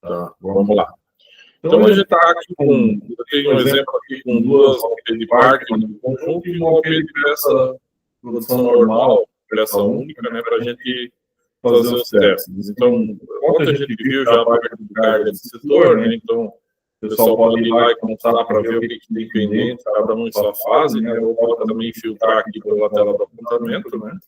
Tá, vamos lá. Então, a gente está aqui eu tenho um exemplo aqui com duas OP de Parkman no conjunto e uma OP de peça produção normal, peça única, né, para a gente fazer os testes. Então, ontem a gente viu já a parte de carga desse setor, né, então o pessoal pode ir lá e contar para ver o que tem pendente, cada um em sua fase, né, eu posso também filtrar aqui pela tela do apontamento, né,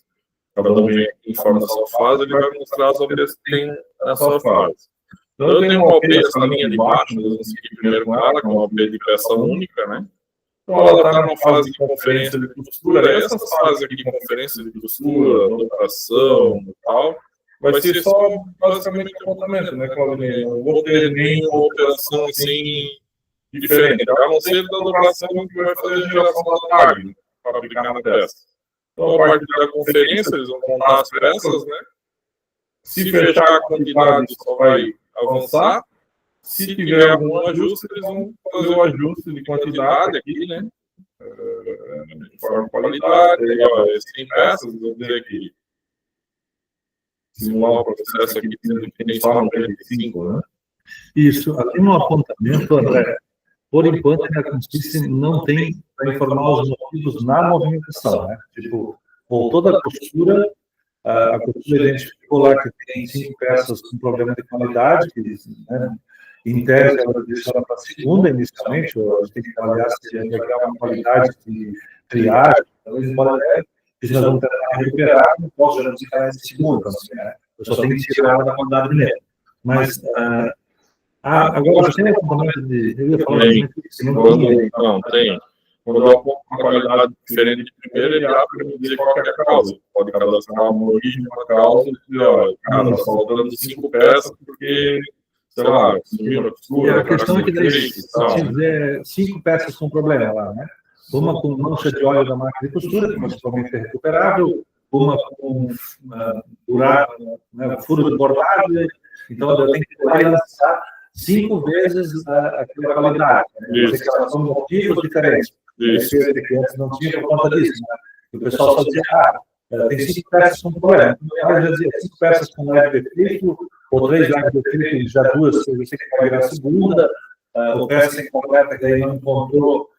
cada um vem aqui em forma da sua fase, ele vai mostrar as OPs que tem na sua fase. Então, eu tenho uma OP, essa linha de baixo, vamos seguir primeiro com ela, que é uma OP de peça única, né? Então, ela está numa fase de conferência de costura. Essas fases aqui de conferência de costura, operação e tal, vai ser só basicamente apontamento, né, Claudinei? Eu não vou ter nenhuma operação assim diferente, a não ser da operação que vai fazer a geração da tag para aplicar na peça. Então, a parte da conferência, eles vão contar as peças, né? Se fechar a quantidade, só vai avançar. Se tiver algum ajuste, eles vão fazer o ajuste de quantidade aqui, né? Informe qualidade, aí, ó, 100 peças, vamos dizer aqui. Simular o processo aqui, tem só 95, né? Isso, aqui no apontamento, André, por enquanto, a consiste não tem para informar os motivos na movimentação, né? Tipo, voltou da costura, a costura identificou lá que tem 5 peças com problema de qualidade, que, né, em tese ela deixou para a segunda inicialmente, ou a gente tem que avaliar se a gente vai criar uma qualidade de triagem, talvez pode até, que nós vamos tentar recuperar, não posso garantir que ela é segunda, então, assim, né? Eu só tenho que tirar ela da qualidade primeiro. Mas, agora, você tem acompanhamento de... Eu ia falar não, tem. Quando eu aponto uma qualidade diferente de primeira, ele abre para me dizer qual é a causa. Pode cadastrar uma origem, uma causa, e dizer, olha, cara, está faltando 5 peças, porque, sei lá, sumiu na costura. A questão é que daí, se tiver 5 peças com problema lá, né? Uma com mancha de óleo da máquina de costura, que principalmente é recuperável, uma com buraco, né, furo de bordado, então eu tenho que lançar 5 vezes aquela qualidade. Né? São motivos diferentes. Que antes não tinha por conta disso. Né? O pessoal só dizia, tem 5 peças com problema. Ela já dizia 5 peças com leve defeito, ou 3 leves defeitos, já 2, eu sei que vai virar a segunda, ou peça incompleta, que aí não encontrou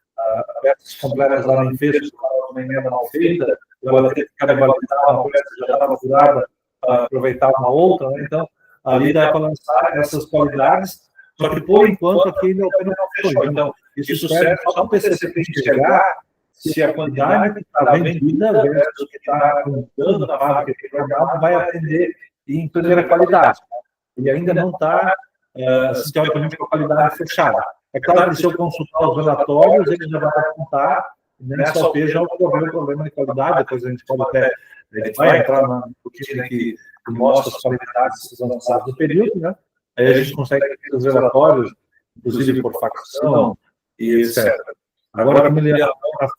peças completas lá em fecho, uma emenda mal feita, ou ela teve que validar uma peça que já estava furada para aproveitar uma outra. Né? Então, ali dá para lançar essas qualidades, só que por enquanto aqui ainda não fechou. Então, isso serve só para o PCC enxergar se a quantidade que está vendida versus o que está dando na fábrica que vai atender em primeira qualidade. E ainda não está, teoricamente, com a qualidade fechada. É claro que se eu consultar os relatórios, ele já vai apontar, nessa OP já ocorreu o problema de qualidade, depois a gente pode até, vai entrar na rotina que mostra as qualidades que são lançadas no período, né? Aí a gente consegue ter os relatórios, inclusive por facção e etc. Agora, como ele a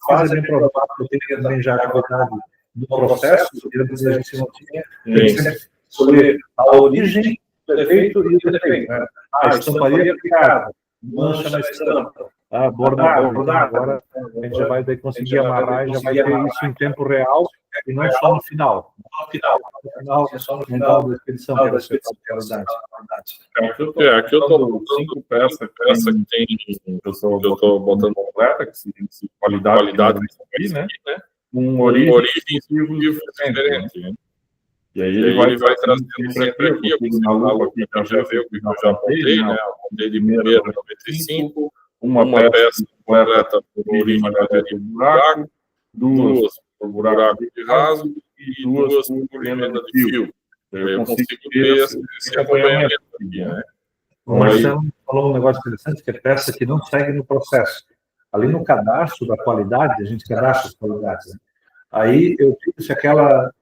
fase é bem provável que eu tenho também já a qualidade do processo, que antes a gente não tinha, sobre a origem do defeito e o defeito. Né? Estamparia aplicada, mancha na estampa, bordado. Agora a gente já vai conseguir amarrar e já vai ter isso em tempo real e não só no final. No final da expedição, que é a qualidade. Aqui eu estou botando 5 peças que tem, eu estou botando completa, que qualidade aqui, né? Com origem diferente, né? E aí ele vai trazendo sempre aqui, eu consigo na lupa aqui, que eu já vi o que eu já apontei, né? Apontei de primeira 95, uma peça completa por origem de buraco, 2 por buraco de raso e 2 por emenda de fio. Eu consigo ter esse acompanhamento aqui, né? O Marcelo falou um negócio interessante, que é peça que não segue no processo. Ali no cadastro da qualidade, a gente cadastra as qualidades. Né? Aí eu digo se aquela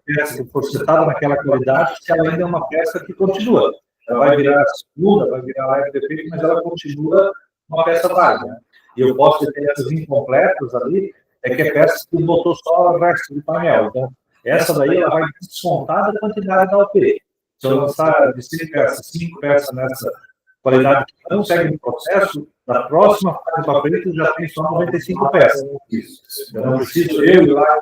peça que for citada naquela qualidade, se ela ainda é uma peça que continua. Ela vai virar segunda, vai virar leve defeito, mas ela continua uma peça válida. Né? E eu posso ter essas incompletas ali, que é peça que botou só o resto do painel. Então, essa daí ela vai descontar da quantidade da OP. Se eu lançar de 5 peças nessa qualidade que não segue no processo, na próxima fase para frente já tem só 95 peças. Isso. Eu não preciso ir lá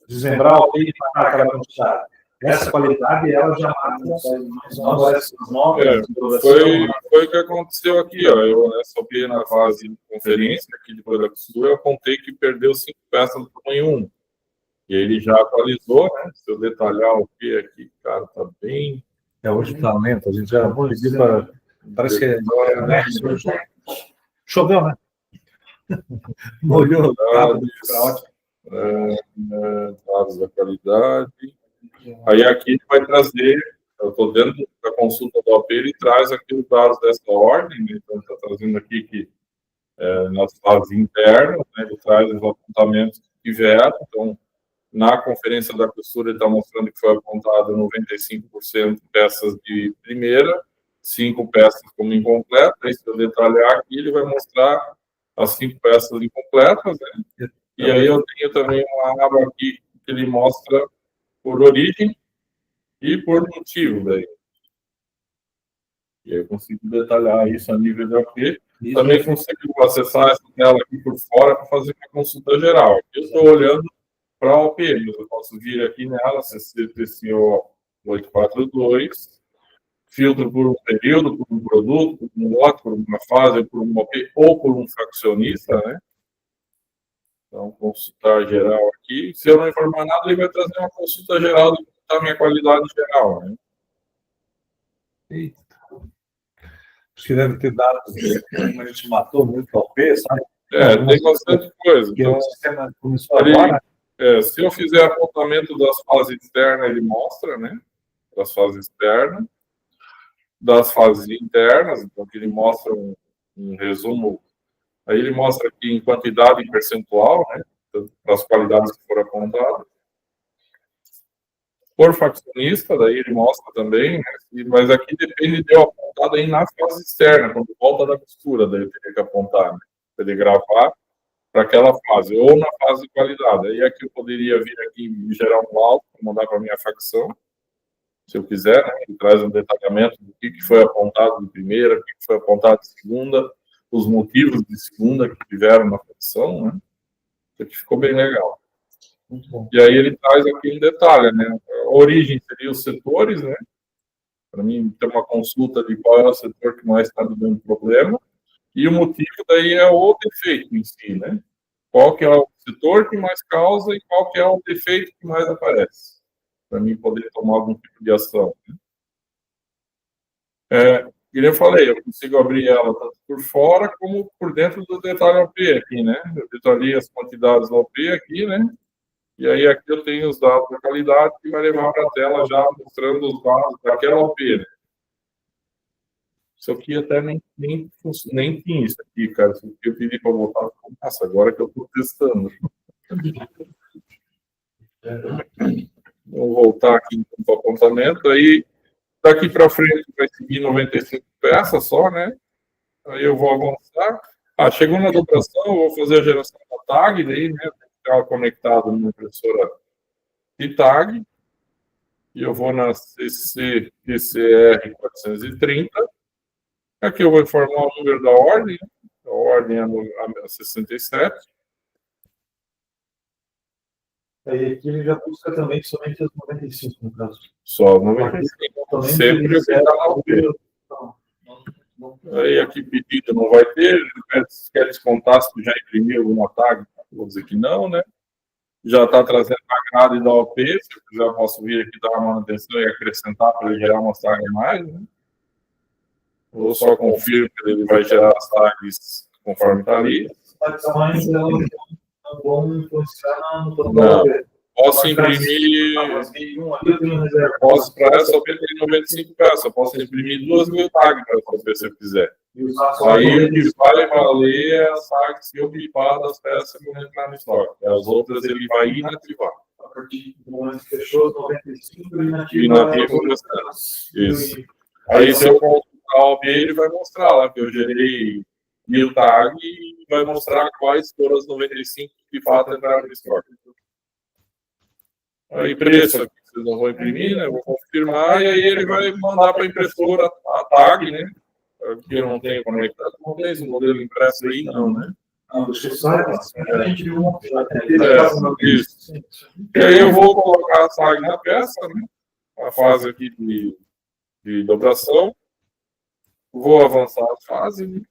desmembrar o OP e pagar aquela quantidade. essa qualidade ela já mata essas novas. Foi o que aconteceu aqui, ó. Eu nessa OP na fase de conferência, aqui depois da costura, eu apontei que perdeu 5 peças do tamanho 1. E ele já atualizou, né? Se eu detalhar o que aqui, cara, tá bem. Hoje tá lento, a gente já pediu para. Parece que choveu, né? Molhou. Dados da qualidade. Aí aqui ele vai trazer, eu estou dentro da consulta do AP, ele traz aqui os dados dessa ordem, né? Então está trazendo aqui que nas fases internas, né, ele traz os apontamentos que tiveram. Então, na conferência da costura, ele está mostrando que foi apontado 95% peças de primeira, 5 peças como incompleta. Aí, se eu detalhar aqui, ele vai mostrar as 5 peças incompletas, né? E aí eu tenho também uma aba aqui que ele mostra por origem e por motivo daí. E aí eu consigo detalhar isso a nível de AP. Também consigo acessar essa tela aqui por fora para fazer uma consulta geral. Eu estou olhando para a OP, mas eu posso vir aqui nela, CCTCO 842, filtro por um período, por um produto, por um lote, por uma fase, por uma OP ou por um fraccionista, né? Então, consultar geral aqui. Se eu não informar nada, ele vai trazer uma consulta geral do que está a minha qualidade geral, né? Eita. Acho que deve ter dados, como a gente matou muito o OP, sabe? Tem bastante coisa. Então, o sistema começou agora. Se eu fizer apontamento das fases externas, ele mostra, né? Das fases externas. Das fases internas, então que ele mostra um resumo. Aí ele mostra aqui em quantidade e percentual, né? Das qualidades que foram apontadas. Por faccionista, daí ele mostra também, né? Mas aqui depende de eu apontar aí na fase externa, quando volta da costura, daí eu teria que apontar, né? Para ele gravar para aquela fase, ou na fase de qualidade. Aí aqui eu poderia vir aqui e gerar um laudo, mandar para a minha facção, se eu quiser, né? Ele traz um detalhamento do que foi apontado de primeira, o que foi apontado de segunda, os motivos de segunda que tiveram na facção, né? Isso aqui ficou bem legal. Muito bom. E aí ele traz aqui um detalhe, né? A origem seria os setores, né? Para mim, ter uma consulta de qual é o setor que mais está dando problema. E o motivo daí é o defeito em si, né? Qual que é o setor que mais causa e qual que é o defeito que mais aparece. Para mim poder tomar algum tipo de ação. Né? Como eu falei, eu consigo abrir ela tanto por fora como por dentro do detalhe OP aqui, né? Eu detalhei as quantidades do OP aqui, né? E aí aqui eu tenho os dados da qualidade que vai levar para a tela já mostrando os dados daquela OP, né? Isso aqui até nem tinha isso aqui, cara. Isso aqui eu pedi para voltar. Nossa, agora que eu estou testando. Vou voltar aqui para o apontamento. Aí, daqui para frente, vai seguir 95 peças só, né? Aí eu vou avançar. Chegou na dobração, eu vou fazer a geração da tag, daí, né? Ela conectada numa impressora de tag. E eu vou na CCR 430. Aqui eu vou informar o número da ordem. A ordem é a 67. Aí aqui ele já busca também somente as 95, no caso. Só 95. Sempre eu vou dar o número. Aí aqui pedido não vai ter. Quer descontar se tu já imprimiu alguma tag? Vou dizer que não, né? Já está trazendo a grade da OP. Se eu quiser, posso vir aqui dar uma manutenção e acrescentar para ele gerar uma tag a mais, né? Ou só confirmo que ele vai gerar as tags conforme está ali. Não. Posso imprimir. Posso, para essa OP tem 95 peças. Eu posso imprimir 2.000 tags para essa OP se eu quiser. Aí o que vai valer é as tags que eu clipar das peças que vão entrar no estoque. As outras ele vai inativar. A partir do momento que fechou as 95, inativa o restante. Isso. Aí se eu a OP, ele vai mostrar lá que eu gerei 1.000 tags e vai mostrar quais foram as 95 que de fato entraram no estoque. Aí, preço aqui, vocês não vão imprimir, né? Eu vou confirmar e aí ele vai mandar para a impressora a tag, né? Aqui eu não tenho conectado, não tem esse modelo impresso aí, não, né? Isso. E aí eu vou colocar a tag na peça, né? a fase aqui de dobração. Vou avançar a fase. Né?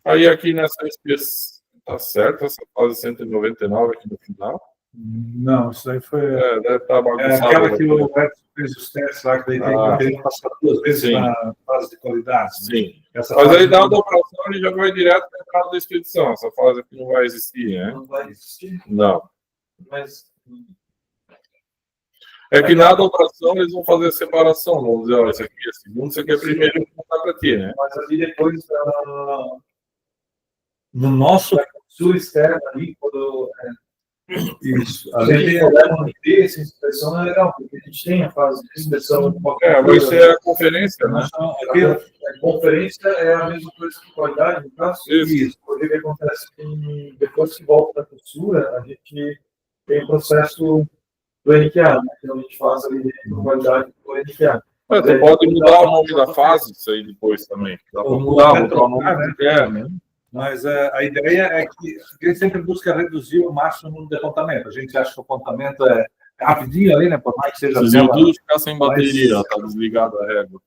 Aí aqui nessa espécie, tá certo, essa fase 199 aqui no final. Não, isso aí foi... deve estar bagunçado. Aquela que o Edson fez os testes lá, que daí tem que passar 2 vezes na fase de qualidade. Sim. Essa mas fase aí dá a dobração e já vai direto para a entrada da expedição. Essa fase aqui não vai existir, né? Não vai existir. Não. Mas... É que na dobração eles vão fazer a separação. Vamos dizer, ó, esse aqui é segundo, esse aqui é primeiro, e vou contar para ti, né? Mas ali depois, no nosso sul externo ali, quando isso, a gente puder manter essa inspeção, é legal, porque a gente tem a fase de inspeção de qualquer vai ser a conferência, né? A conferência é a mesma coisa que qualidade, no caso? Isso. Porque o que acontece é que depois que volta da costura, a gente tem o processo do NQA, né? Então a gente faz ali de qualidade do NQA. Tu pode mudar o nome da fase, isso aí depois também. Dá para mudar o nome que quer, né? Mas a ideia é que a gente sempre busca reduzir o máximo o número de apontamento. A gente acha que o apontamento é rapidinho ali, né? Por mais que seja... Se tudo ficar sem bateria, tá desligado a régua.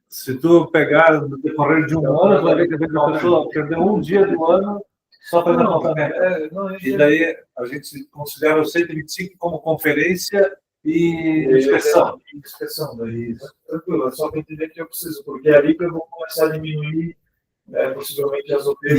Se tu pegar no decorrer de um ano, tu vai ver que a pessoa perdeu um dia do ano só fazendo apontamento. E daí a gente considera o 125 como conferência e inspeção. Daí, tranquilo, é só para entender que eu preciso, porque é ali que eu vou começar a diminuir possivelmente as OPs.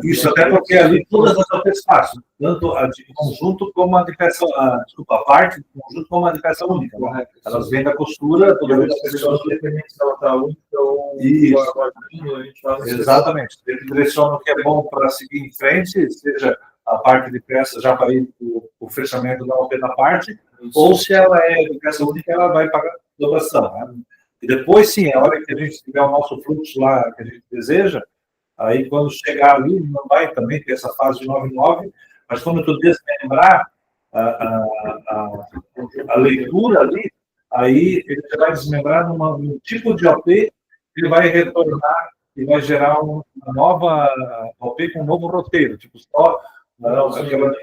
Isso, até porque ali todas as OPs passam, tanto a de conjunto como a de peça, a parte de conjunto como a de peça única. Né? Elas vêm da costura, toda vez que a pessoa independente se ela está única ou a gente faz exatamente. Ele direciona o que é bom para seguir em frente, seja a parte de peça já para ir o fechamento da OP da parte, ou se ela é de peça única, ela vai para a dobração. Né? E depois, sim, a hora que a gente tiver o nosso fluxo lá que a gente deseja, aí quando chegar ali, não vai também ter essa fase de 9.9, mas quando tu desmembrar a leitura ali, aí ele vai desmembrar num tipo de OP, ele vai retornar e vai gerar uma nova OP com um novo roteiro, tipo só aquela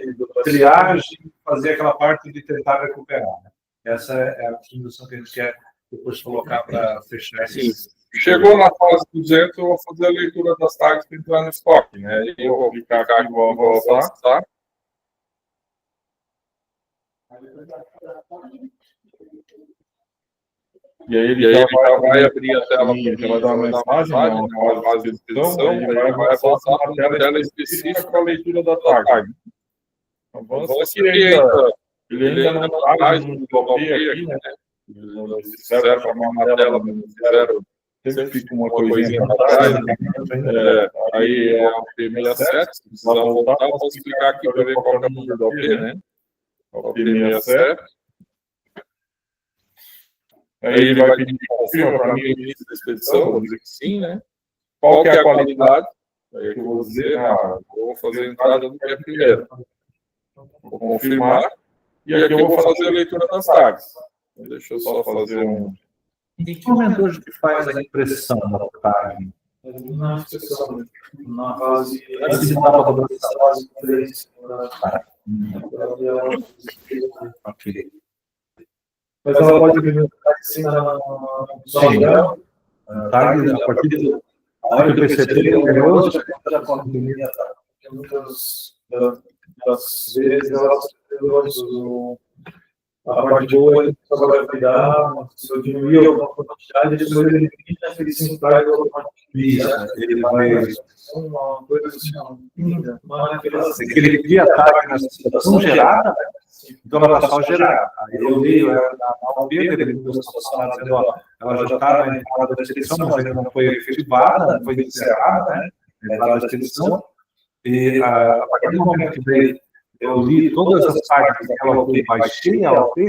triagem, fazer aquela parte de tentar recuperar. Né? Essa é a solução que a gente quer depois colocar para fechar esse. Chegou na fase 200, eu vou fazer a leitura das tags para entrar no estoque, né? E eu vou clicar aqui, vou avançar. E aí ele já vai abrir a tela, já vai dar uma mensagem, uma fase de edição, e vai avançar para a tela específica para a leitura da tag. Avança que ele ainda não faz um bloqueio aqui, né? Fizeram para uma tela, fizeram, sempre fica uma coisinha atrás, aí é o P67, se precisar voltar, eu posso explicar aqui para ver qual é o número da OP, né? O P67. Aí ele vai pedir que confirma para mim o início da expedição, vou dizer que sim, né? Qual que é a qualidade? Aí eu vou dizer, vou fazer a entrada do dia primeiro. Vou confirmar, e aqui eu vou fazer a leitura das tags. Deixa eu só fazer um... Em que momento hoje que faz a impressão da tag? Na inspeção, na fase... Antes de dar a fase 3. Ok. Mas ela pode vir assim na tag, a partir do... A hora que eu percebi, eu já contamina, porque muitas das vezes elas a parte boa ele só vai cuidar, se eu diminuir alguma quantidade, depois ele fica aquele 5 tags ele vai... uma coisa assim, linda, maravilhosa. Ele cria tag na situação gerada, então ela está só gerada. Aí eu li na OP, ele deu uma situação dizendo, ela já está na entrada da expedição, mas ainda não foi efetivada, não foi encerrada, né? Na entrada da expedição. E a partir do momento que eu li todas as tags daquela OP, baixei a OP,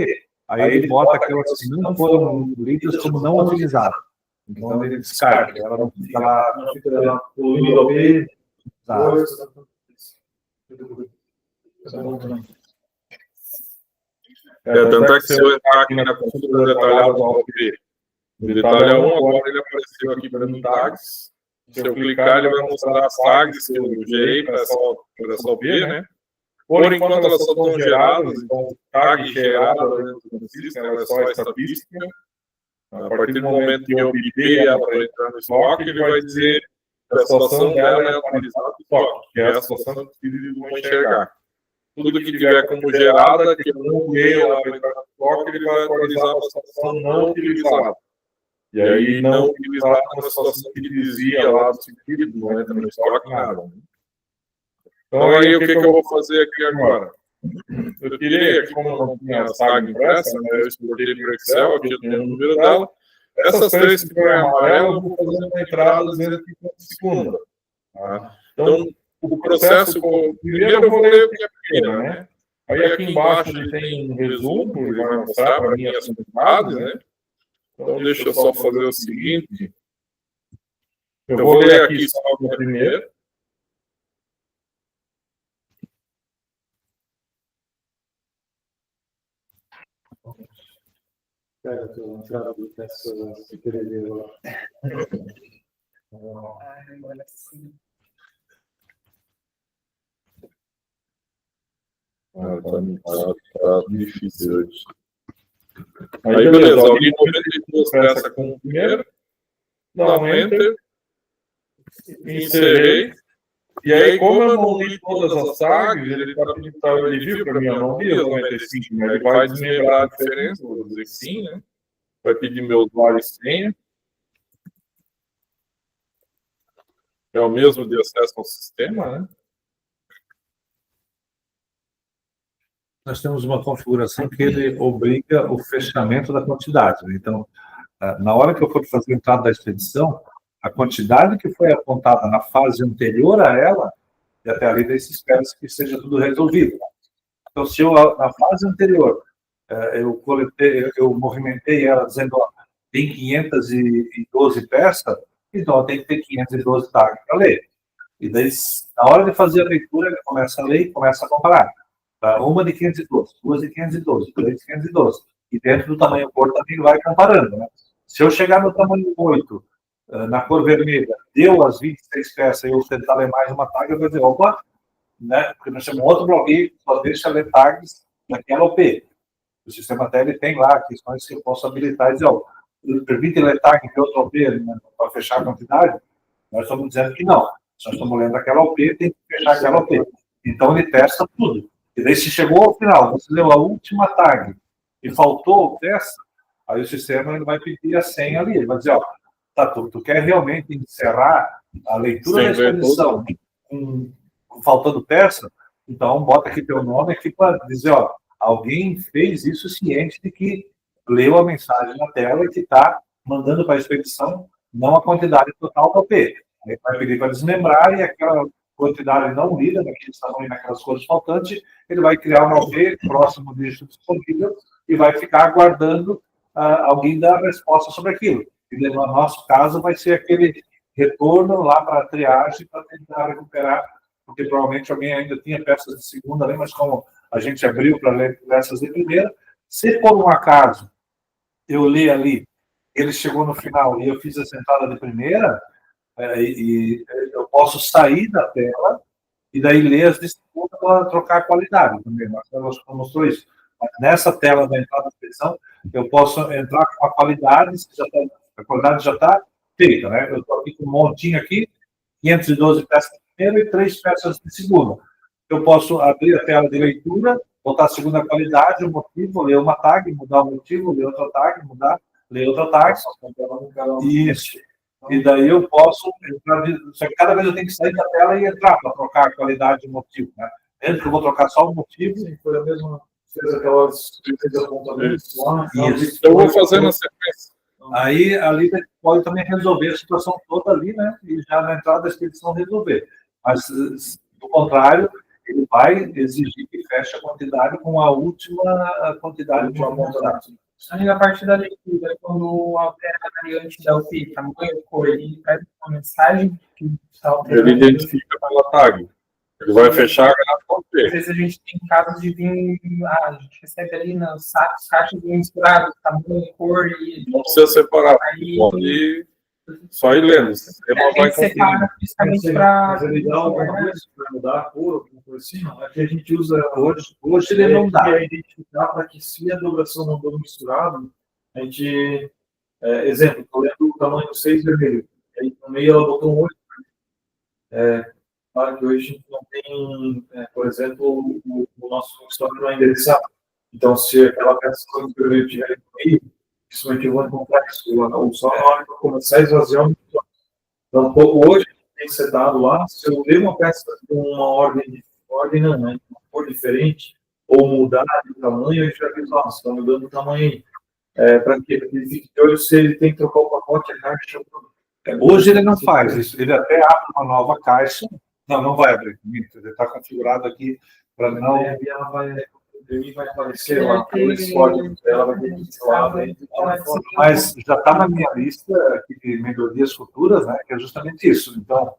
aí ele bota aquelas que não foram lidas como não utilizadas. Então ele descarga, ela não fica lá poluindo a OP. Tanto é que se eu entrar aqui na consulta detalhada do OP, no detalhe 1, agora ele apareceu aqui para mim tags. Se eu clicar, ele vai mostrar as tags que eu gerei para essa OP, né? Por enquanto, elas só estão geradas, então, tag gerada dentro do sistema, ela é só estatística. A partir do momento que eu bipei ela para entrar no estoque, ele vai dizer que a situação dela é atualizada no estoque, que é a situação que eles vão enxergar. Tudo que tiver como gerada, que eu não usei ela para entrar no estoque, ele vai atualizar a situação não utilizada. E aí, não utilizada na situação que ele dizia lá do sentido, não entra no estoque, nada. Então, aí, o que eu vou fazer aqui agora? Eu tirei aqui, como eu não tinha a tag impressa, né, eu exportei para o Excel, aqui eu tenho o número dela. Essas três que estão em amarelo, eu vou fazer uma entrada dizendo que é segunda. Tá? Então, o processo, primeiro eu vou ler o que é a primeira, né? Aí aqui embaixo ele tem um resumo, ele vai mostrar para mim as unidades, né? Então, deixa eu só fazer o seguinte. Eu vou ler aqui só a primeira. Pega a tua entrada do teste, se querer ver lá. Agora sim. Tá difícil hoje. Aí, beleza, alguém 92 peças com o primeiro. Dá um enter. Encerrei. E aí, como eu não li todas as tags, ele viu para mim, eu não vi as 95, mas ele vai desmembrar a diferença, vou dizer que sim, né? Vai pedir meu usuário e senha. É o mesmo de acesso ao sistema, né? Nós temos uma configuração que ele obriga o fechamento da quantidade. Então, na hora que eu for fazer a entrada da expedição, a quantidade que foi apontada na fase anterior a ela, e até ali daí se espera que seja tudo resolvido. Então, se eu, na fase anterior, eu movimentei ela dizendo, ó, tem 512 peças, então tem que ter 512 tags para ler. E daí, na hora de fazer a leitura, ele começa a ler e começa a comparar. Uma de 512, duas de 512, três de 512. E dentro do tamanho cor também ele vai comparando, né? Se eu chegar no tamanho 8, na cor vermelha, deu as 26 peças e eu tentar ler mais uma tag, eu vou dizer, opa, né? Porque nós temos outro bloqueio que só deixa ler tags naquela OP. O sistema até ele tem lá questões que eu posso habilitar e dizer, ó, permite ler tag de outra OP, né, para fechar a quantidade. Nós estamos dizendo que não. Se nós estamos lendo aquela OP, tem que fechar aquela OP. Então ele testa tudo. E daí, se chegou ao final, você leu a última tag e faltou o teste, aí o sistema ele vai pedir a senha ali. Ele vai dizer, ó, tá, tu quer realmente encerrar a leitura da exposição faltando peça? Então, bota aqui teu nome aqui para dizer, ó, alguém fez isso ciente de que leu a mensagem na tela e que está mandando para a expedição não a quantidade total do OP. Aí vai pedir para desmembrar e aquela quantidade não lida, naquele tamanho, naquelas cores faltantes, ele vai criar uma OP próximo do dígito disponível e vai ficar aguardando alguém dar a resposta sobre aquilo. E no nosso caso vai ser aquele retorno lá para a triagem para tentar recuperar, porque provavelmente alguém ainda tinha peças de segunda ali, mas como a gente abriu para ler peças de primeira, se por um acaso eu li ali, ele chegou no final e eu fiz a sentada de primeira, e eu posso sair da tela e daí ler as de segunda para trocar a qualidade também. Nós mostrou isso. Mas nessa tela da entrada da expedição, eu posso entrar com a qualidade, a qualidade já está feita, né? Eu estou aqui com um montinho aqui, 512 peças de primeira e 3 peças de segunda. Eu posso abrir a tela de leitura, botar a segunda qualidade, o motivo, ler uma tag, mudar o motivo, ler outra tag, mudar, ler outra tag. Isso. E daí eu posso entrar, só que cada vez eu tenho que sair da tela e entrar para trocar a qualidade do motivo, né? Dentro que eu vou trocar só o motivo. Sim, foi a mesma, fez aquelas apontamentos lá. Isso. Eu vou fazer na sequência. Aí ali pode também resolver a situação toda ali, né? E já na entrada da expedição resolver. Mas, do contrário, ele vai exigir que feche a quantidade com a última quantidade de apontamento. Aí na parte da leitura, quando altera a variante da UP, tamanho, cor, ele pede uma mensagem que está alterando. Ele identifica pela tag. Ele vai fechar a Às vezes a gente tem casos de vir, a gente recebe ali nas caixas misturadas, tamanho, cor e... Não precisa separar. Aí, Pode Só ir lendo. O sistema vai Você conferir. separa justamente para. Mas ele dá alguma coisa para mudar a cor, alguma coisa assim, não? É que a gente usa Hoje ele não dá. para identificar para que se a dobração não for misturado, a gente, exemplo, estou lendo o tamanho 6 vermelho, aí no meio ela botou um 8. Claro que hoje a gente não tem, por exemplo, o nosso histórico não é endereçado. Então, se aquela peça que eu estiver no meio, principalmente eu vou encontrar isso, ou só na hora que eu começar a esvaziar o monitor. Então, hoje tem setado lá, se eu ler uma peça com uma ordem não, né, uma cor diferente, ou mudar de tamanho, eu já vejo, nossa, está mudando o tamanho aí. Para quê? Para que ele fique de olho se ele tem que trocar o pacote, a caixa. Hoje ele não faz isso, ele até abre uma nova caixa. Não vai abrir, ele está configurado aqui para não. Ela vai aparecer lá, esse código dela vai ter que lá dentro. Mas já está na minha lista aqui de melhorias futuras, né? Que é justamente isso. Então,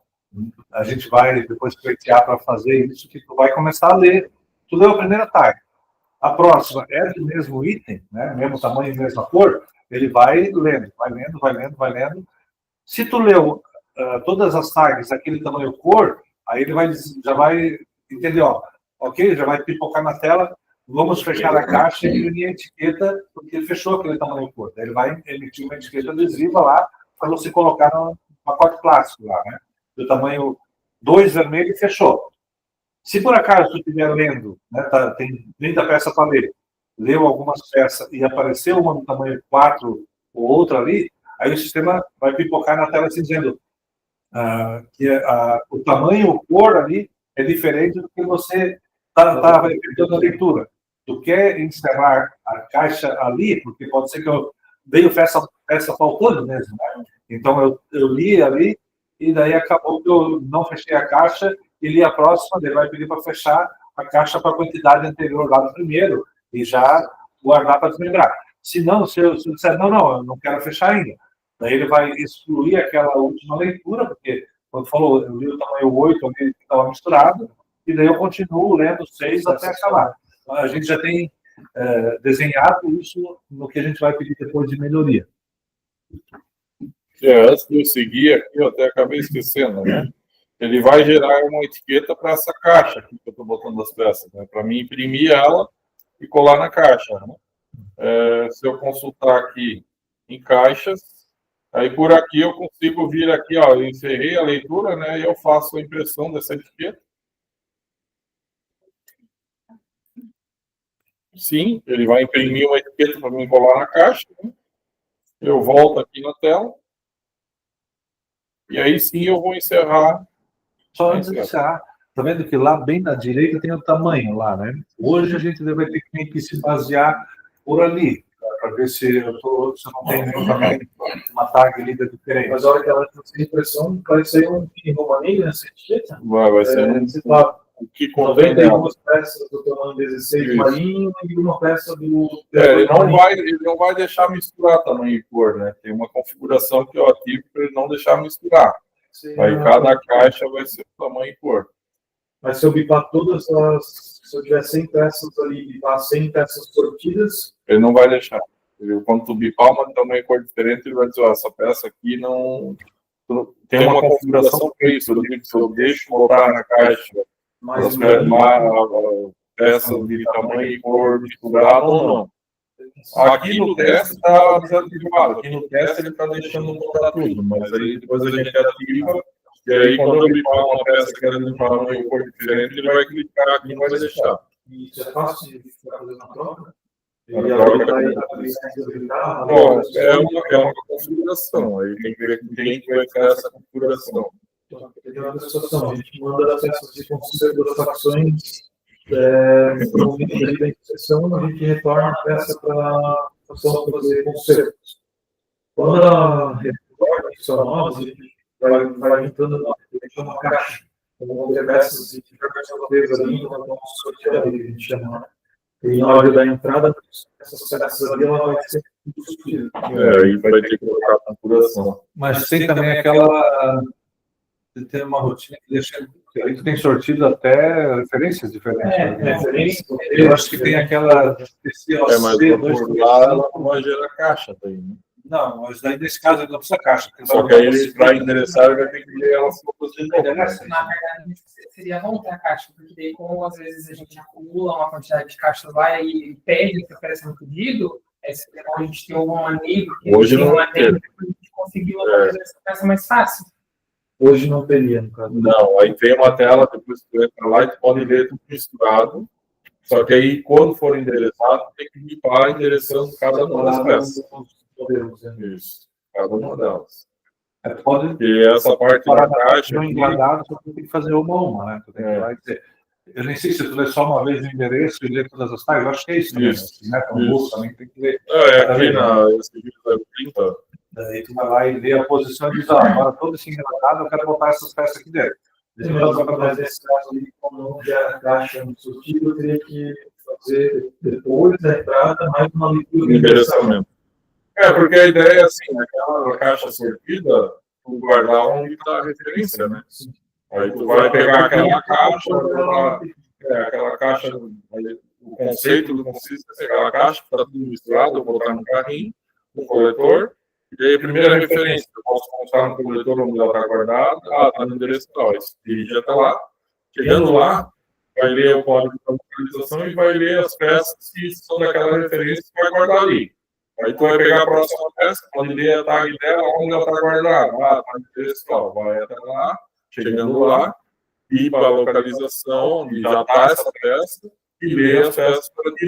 a gente vai depois pleitear para fazer isso, que tu vai começar a ler. Tu leu a primeira tag. A próxima é do mesmo item, né? Mesmo tamanho e mesma cor, ele vai lendo, vai lendo, vai lendo, vai lendo. Se tu leu todas as tags daquele tamanho cor, aí ele já vai entender, ó, ok? Já vai pipocar na tela, vamos fechar a caixa e imprimir a etiqueta, porque ele fechou aquele tamanho cor. Daí ele vai emitir uma etiqueta adesiva lá, para você colocar no pacote plástico lá, né? Do tamanho 2 vermelho e fechou. Se por acaso tu estiver lendo, né, tem 30 peças para ler, leu algumas peças e apareceu uma no tamanho 4 ou outra ali, aí o sistema vai pipocar na tela assim, dizendo que o tamanho, o cor ali é diferente do que você está efetuando a leitura. Tu quer encerrar a caixa ali, porque pode ser que eu veio peça faltando mesmo, né? Então eu li ali e daí acabou que eu não fechei a caixa e li a próxima, ele vai pedir para fechar a caixa para a quantidade anterior lá do primeiro e já guardar para desmembrar. Se eu disser, não, eu não quero fechar ainda, daí ele vai excluir aquela última leitura, porque, quando falou, eu li o tamanho 8, onde estava misturado, e daí eu continuo lendo 6 até acabar. A gente já tem desenhado isso no que a gente vai pedir depois de melhoria. Antes de eu seguir aqui, eu até acabei esquecendo, né? Ele vai gerar uma etiqueta para essa caixa aqui que eu estou botando as peças, né? Para mim imprimir ela e colar na caixa, né? Se eu consultar aqui em caixas, aí por aqui eu consigo vir aqui, ó, eu encerrei a leitura, né? E eu faço a impressão dessa etiqueta. Sim, ele vai imprimir uma etiqueta para mim colar na caixa, né? Eu volto aqui na tela. E aí sim eu vou encerrar. Só antes de encerrar, tá vendo que lá bem na direita tem o tamanho lá, né? Hoje a gente vai ter que se basear por ali, para ver se eu não tenho nenhum tamanho, uma tag ali diferente. Mas a hora que ela tem impressão, vai ser um romaninho nessa etiqueta? Vai ser o que contém 92 peças do tamanho 16 marinho e uma peça do... Ele não vai deixar misturar tamanho e cor, né? Tem uma configuração que eu ativo para ele não deixar misturar. Sim, aí cada caixa vai ser tamanho e cor. Mas se eu bipar todas as... Se eu tiver 100 peças ali, bipar 100 peças sortidas... Ele não vai deixar. Quando tu bipar uma tamanho e cor diferente, ele vai dizer, essa peça aqui não... Tem uma configuração para isso. Eu deixo botar na caixa mais peças de tamanho e cor misturado ou não. Aqui no teste está desativado. Aqui no teste ele está deixando mudar tudo, mas aí depois a gente ativa, e aí quando eu bipar uma peça que é de tamanho e cor diferente, ele vai clicar aqui e vai deixar. Isso é fácil de ficar fazendo a troca? É uma configuração, aí tem que ver com quem vai ficar essa configuração. Tem uma situação, a gente manda as peças de conserto das facções no momento da inserção, a gente retorna a peça para a facção fazer consertos. Quando ela retorna isso a nós, a gente vai juntando uma caixa. Vamos ver peças de diversas vez ali, vamos sortear ali, a gente chama. E na hora da entrada, essas peças ali, ela vai ser discutida. Aí vai ter que colocar a configuração. Mas tem também aquela... Tem uma rotina que deixa... A gente tem sortido até referências diferentes. Eu acho que tem aquela... Mas por lá ela não vai gerar caixa daí, né? Não, mas daí nesse caso ele não precisa caixa. Só que aí, para endereçar, ele vai ter que ler elas todas de novo. Na verdade, seria bom ter a caixa, porque daí, como às vezes a gente acumula uma quantidade de caixas lá e pede que apareça no pedido, seria bom a gente ter algum manejo que hoje não vai ter. A gente conseguiu fazer essa peça mais fácil. Hoje não teria, no caso. Não, aí tem uma tela, depois tu entra lá e tu pode ler tudo misturado. Só que aí, quando for endereçado, tem que bipar endereçando cada uma das peças. Isso, cada uma delas. Pode E essa parte da caixa. não engradado, só tem que fazer uma a uma, né? Tu tem que ir lá e dizer. Eu nem sei se tu lê só uma vez o endereço e lê todas as tags. Eu acho que é isso também. Isso, né? Então, bolso também tem que ler. Aqui na SG 030. Daí tu vai lá e lê a posição e diz, agora todo esse engradado eu quero botar essas peças aqui dentro. Mas nesse caso aí, como não gera a caixa no sortido, eu teria que fazer depois da entrada mais uma leitura de Endereçamento. Porque a ideia é assim, aquela caixa sortida, tu guardar onde está a referência, né? Aí tu vai pegar aquela caixa, aquela caixa, o conceito do consiste é aquela caixa que está tudo misturado, eu vou botar no carrinho, no coletor, e aí a primeira referência, eu posso mostrar no coletor onde ela está guardada, está no endereço tal, esse dirige até lá, chegando lá, vai ler o código de localização e vai ler as peças que são daquela referência que vai guardar ali. Aí tu vai pegar a próxima peça, pode ler a tag dela, onde ela está guardada, está no endereço tal, vai até lá, chegando lá, ir para a localização, onde já está essa peça, e ler as peças para ti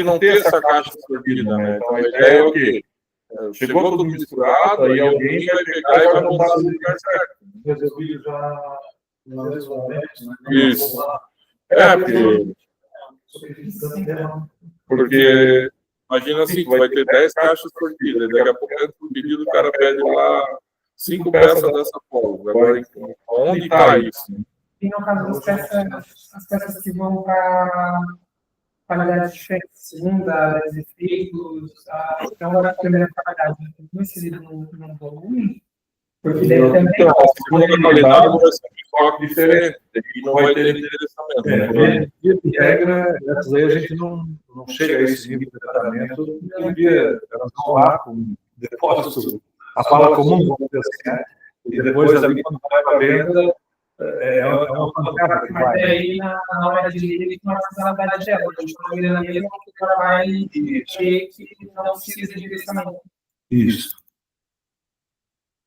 não ter essa caixa sortida, né? Então a ideia é o quê? Chegou tudo misturado, aí alguém vai pegar e vai montar no lugar certo. Resolvido já no mesmo momento, né? Isso. Porque imagina assim, tu vai ter 10 caixas sortidas, daqui a pouco dentro do pedido o cara pede lá 5 peças dessa folga. Agora, onde está isso? E no caso as peças que vão para qualidade diferente, segunda, efeitos, então a primeira qualidade não inserido num volume, porque deve também. Então, a segunda qualidade vai ser um foco diferente, e não vai ter endereçamento. Via de regra, essas aí a gente não chega a esse nível de tratamento, elas vão lá com depósito, a fala comum, vamos dizer assim, né? E depois ali, quando vai para a venda, é uma pancada que vai. Mas aí, na hora de ler, não precisa dar de ela. A gente está lendo mesmo, que ela vai ter que não precisa de direcionamento. Isso.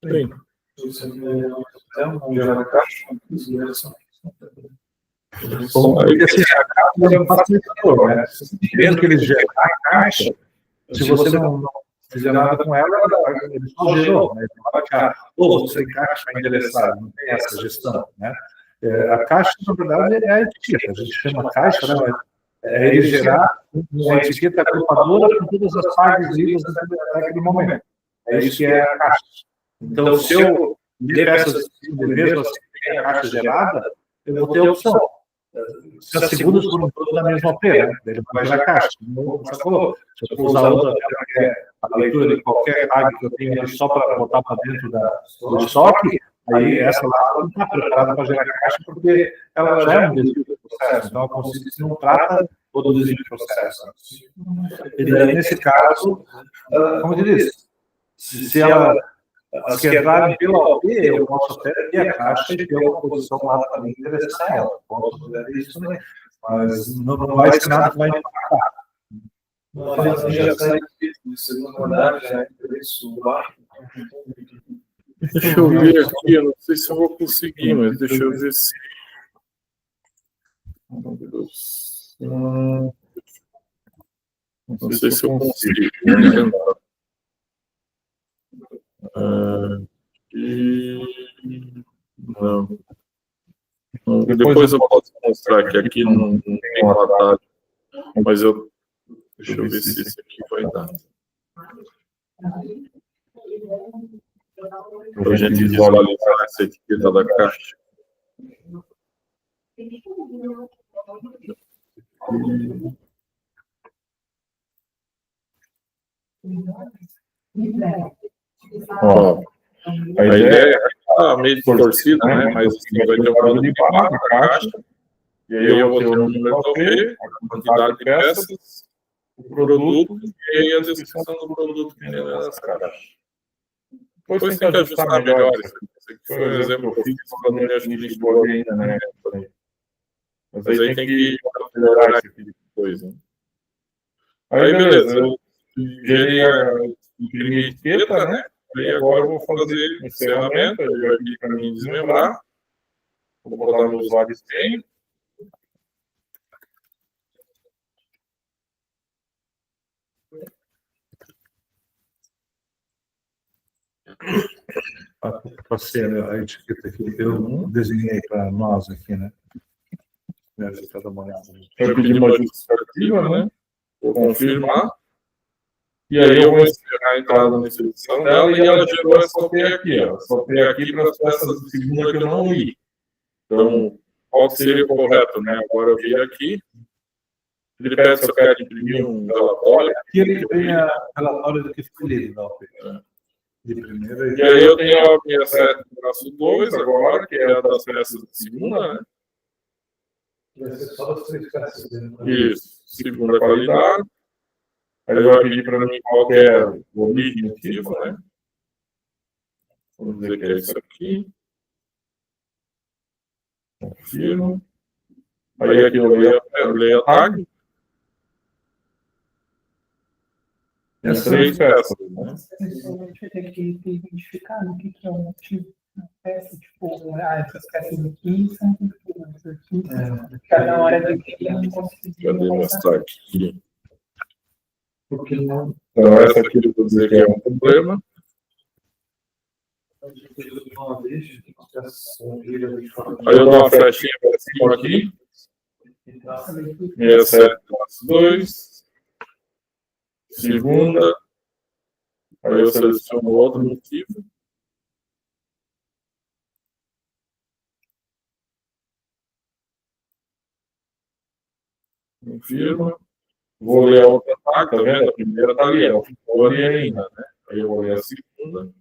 Sim. Porque assim, a caixa é um facilitador, né? Mesmo que ele gerar a caixa, se você não fizer nada com ela, ele só gerou, né? Você encaixa para endereçar, não tem essa gestão, né? A caixa, na verdade, é a etiqueta. A gente chama caixa, né? É ele gerar uma etiqueta agrupadora com todas as partes livres naquele momento. É isso que é a caixa. Então, se eu ler peças mesmo assim que tem a caixa gerada, eu vou ter a opção. Se as segundas forem todas na mesma pena, ele vai gerar caixa. Como você falou, se eu for usar outra, que é a leitura de qualquer tag que eu tenho ali só para botar para dentro do estoque, aí essa lá não está preparada para gerar caixa, porque ela já é um desvio do processo. Então, a consciência não trata todo o desvio do processo. E daí, nesse caso, como eu disse, se ela. As que entrarem pela OP, eu posso até ter a caixa e ter uma posição lá para interessar ela. Posso fazer isso também. Mas não vai ser nada que vai impactar. Já sai no segundo andar, já é preço baixo. Deixa eu ver aqui, eu não sei se eu vou conseguir, mas deixa eu ver se. Não sei se eu consigo. Não. Depois eu posso mostrar que aqui não tem atalho, mas deixa eu ver se esse aqui vai dar. Para a gente visualizar essa etiqueta da caixa. Ó, a ideia é meio distorcida, né? Mas assim, vai ter um barulho de barra na caixa, e aí eu vou ter um número OP, a quantidade de peças, o produto e aí a descrição do produto que tem nas caixas. Depois tem que ajustar melhor. Esse aqui foi um exemplo que eu fiz, eu não acho que a gente pode ainda, né? Mas aí tem que melhorar esse tipo de coisa. Aí, beleza, eu imprimi a etiqueta, né? Aí agora eu vou fazer o encerramento, ele vai pedir para mim desmembrar. Vou botar no usuário e senha. Passei a etiqueta aqui, eu desenhei para nós aqui, né? Para dar uma olhada. Eu pedi uma justificativa, né? Vou confirmar. E aí eu vou encerrar a entrada nessa edição dela e ela gerou essa OP aqui. Essa OP aqui para as peças de segunda que eu não li. Então, qual seria o correto, né? Agora eu vim aqui. Ele pede se eu quero imprimir um relatório. Aqui ele tem a relatório do que foi lido da OP. De primeira. E aí eu tenho a OP 7-2 agora, que é a das peças de segunda, né? Vai ser só das 3 peças. Isso, segunda qualidade. Aí ele vai pedir para mim qual que é o origem motivo, né? Vamos dizer que é isso aqui. Confirmo. Aí aqui eu leio a tag. E as 3 peças, né? Pessoalmente tem que identificar o que é o motivo da peça, tipo, essas peças aqui são culturas aqui. Cada hora daqui eu não consegui. Cadê mostrar aqui? Porque não. Então, essa aqui eu vou dizer que é um problema. Aí eu dou uma flechinha para cima aqui. 67-2. Segunda. Aí eu seleciono outro motivo. Confirma. Vou ler a outra tag, tá vendo? A primeira está ali, ela ficou ali ainda, né? Aí eu vou ler a segunda.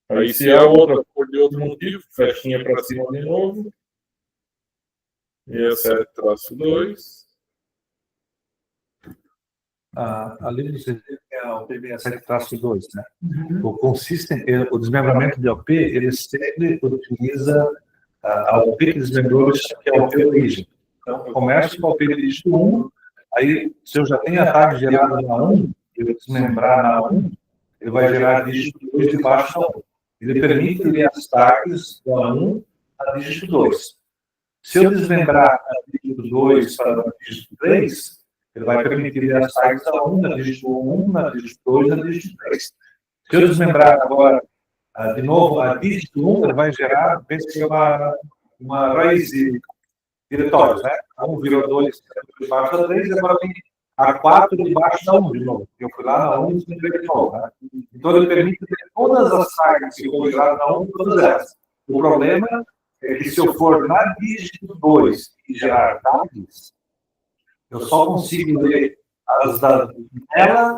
Aí se a outra for de outro motivo, flechinha para cima de novo. 67-2. Ali você tem o PB7-2, né? O desmembramento de OP, ele sempre utiliza a OP que desmembrou, que é a OP origem. Então, eu começo com a OP de dígito 1, aí, se eu já tenho a tag gerada na 1, eu desmembrar na 1, ele vai gerar dígito 2 de baixo da 1. Ele permite ler as tags da 1 a dígito 2. Se eu desmembrar a dígito 2 para o dígito 3, ele vai permitir ler as tags da 1, na dígito 1, na dígito 2, na dígito 3. Se eu desmembrar agora, de novo, a dígito 1, ele vai gerar, uma raiz de diretórios, né? A 1 virou 2 debaixo da 3, agora vem a 4 debaixo da 1 de novo. Eu fui lá na 1 e desmembrei de novo, né? Então ele permite ler todas as tags que foram geradas na 1, todas elas. O problema é que se eu for na dígito 2 e gerar tags, eu só consigo ler as dela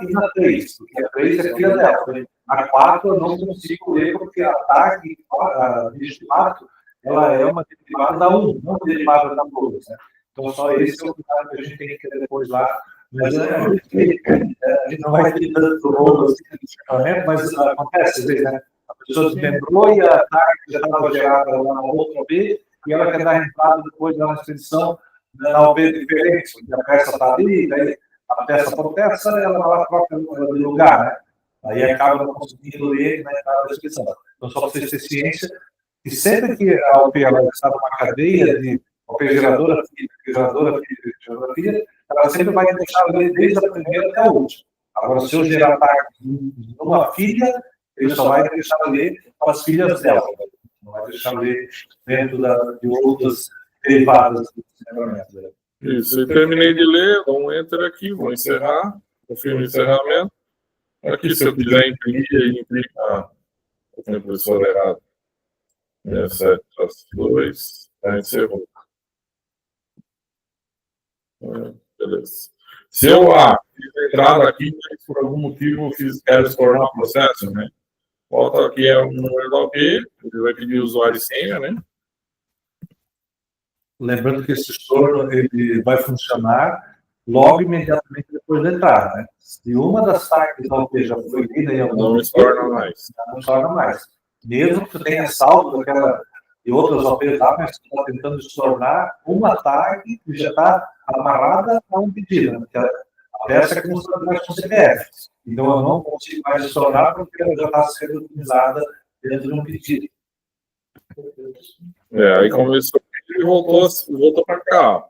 e na 3, porque a 3 é filha dela. A 4 eu não consigo ler porque a tag, a dígito 4, ela é uma derivada da 1, não uma derivada da 2. Né? Então só esse é o caso que a gente tem que ter depois lá. Mas a gente não vai ter tanto rolo assim de funcionamento, mas acontece, às vezes, né? A pessoa desmembrou e a tag já estava gerada lá na outra OP e ela quer dar entrada depois lá na expedição na OP diferente, porque a peça está ali, daí a peça por peça, ela vai lá troca de lugar, né? Aí acaba não conseguindo ler na entrada da expedição. Então só para vocês terem ciência, e sempre que a OP ela está numa cadeia de OP geradora, filha, ela sempre vai deixar ler desde a primeira até a última. Agora, se eu gerar tags numa filha, ele só vai deixar ler para as filhas dela. Não vai deixar ler dentro de outras derivadas do desmembramento. Isso, eu terminei de ler, dou um enter aqui, vou encerrar, confirmo o encerramento. Aqui, se eu quiser imprimir, ele implica a impressora errada. 67-2, encerrou. Beleza. Se eu fiz a entrada aqui, por algum motivo eu quero explorar o processo, né? Volta aqui o número da OP, ele vai pedir usuário e senha, né? lembrando que esse estorno ele vai funcionar logo imediatamente depois da entrada, né? Se uma das tags da OP já foi lida em algum Não estorna mais. não estorna mais. Mesmo que tu tenha salvo daquela e outras OPs lá, mas tu está tentando estornar uma tag que já está amarrada a um pedido, né? A peça é considerada mais com CPF. Então eu não consigo mais estornar porque ela já está sendo utilizada dentro de um pedido. Aí começou e voltou para cá.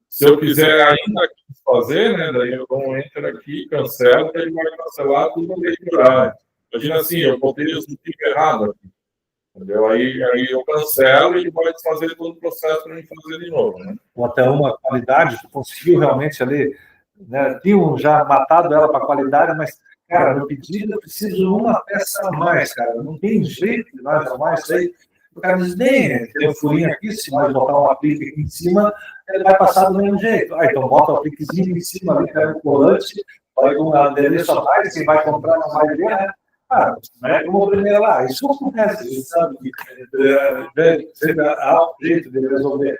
Se eu quiser ainda fazer, né, daí eu dou um enter aqui, cancelo, ele vai cancelar tudo leitura. Imagina assim, eu botei o tipo errado aqui. Entendeu? Aí eu cancelo e ele vai desfazer todo o processo para mim fazer de novo. Né? Ou até uma qualidade, tu conseguiu realmente ali, né, tinham já matado ela para qualidade, mas, cara, no pedido eu preciso de uma peça a mais, cara, não tem jeito de nós arrumar isso aí. O cara diz, nem, tem um furinho aqui, se nós botar um aplique aqui em cima, ele vai passar do mesmo jeito. Então bota o apliquezinho em cima ali, pega o colante, vai com um adereço a mais, quem vai comprar não vai ver, né? Não é como a primeira lá. Isso acontece, sabe? Sempre há um jeito de resolver.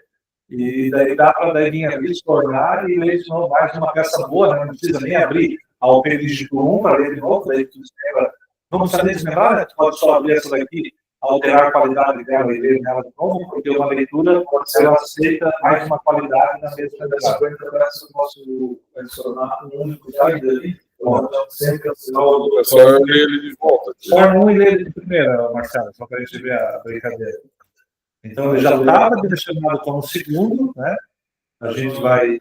E daí dá para vir ali, estornar e ler de novo mais uma peça boa, né? Não precisa nem abrir a OP dígito 1 para ler de novo, daí tu desmembra. Não precisa nem desmembrar, né? Tu pode só abrir essa daqui, alterar a qualidade dela e ler nela de novo, porque uma leitura pode ser aceita mais uma qualidade na mesma peça. Eu posso adicionar um único tag ali. Sempre é só eu ler ele de volta. Só um e ler de primeira, Marcelo, só para a gente ver a brincadeira. Então, ele já estava direcionado como segundo, né? A gente vai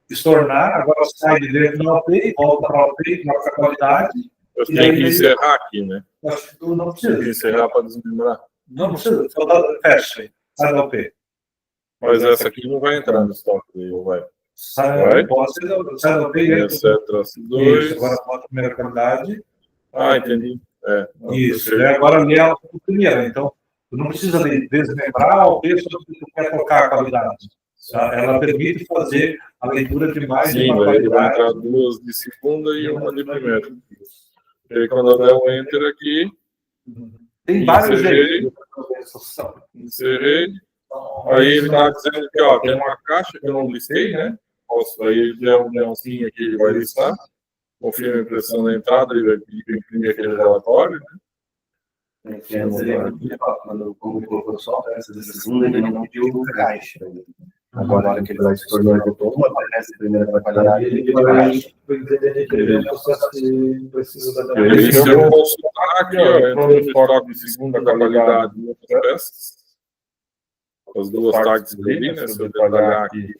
estornar, agora sai de dentro da OP, volta para a OP, troca a qualidade. Eu tenho que encerrar aqui, né? Acho que tu não precisa. Tem que encerrar para desmembrar. Não precisa, fecha aí, sai da OP. Mas essa aqui não vai entrar no estoque, vai. Sai da OP e entra. Isso, agora bota a primeira qualidade. Entendi. Isso, agora lê ela como primeira, então tu não precisa desmembrar o texto que tu quer tocar a qualidade. Ela permite fazer a leitura de mais de uma qualidade. Vai entrar duas de segunda e uma de primeira. E aí, quando eu der um enter aqui, tem vários jeitos. Encerrei. Aí ele está dizendo que ó, tem uma caixa que eu não listei, né? Aí ele der um neonzinho aqui, ele vai listar. Confirma a impressão da entrada, ele vai pedir para imprimir aquele relatório, né? Quando colocou só essa de segunda, ele não pediu caixa. Agora que ele vai se tornar uma aparece a primeira qualidade, ele vai e se eu consultar aqui, ó, entrou no estoque de segunda qualidade de outras peças. As duas tags ali, né? Se eu detalhar aqui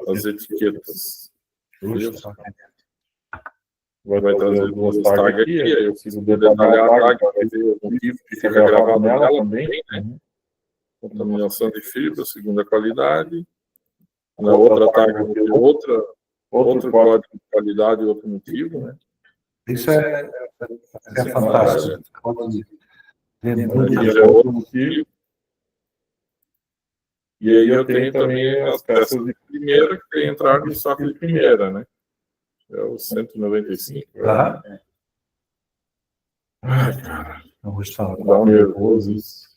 as etiquetas. Vai trazer duas tags aqui, aí eu fiz detalhar a tag, vai ver o motivo que fica gravado nela também, né? Contaminação de fibra, segunda qualidade. Na outra tag, outro código de qualidade e outro motivo, né? Isso é fantástico. Aqui já é outro motivo. E aí eu tenho também as peças de primeira que tem entrar no saco de primeira, né? É o 195. Ai, cara. Não vou te falar. Dá um nervoso isso.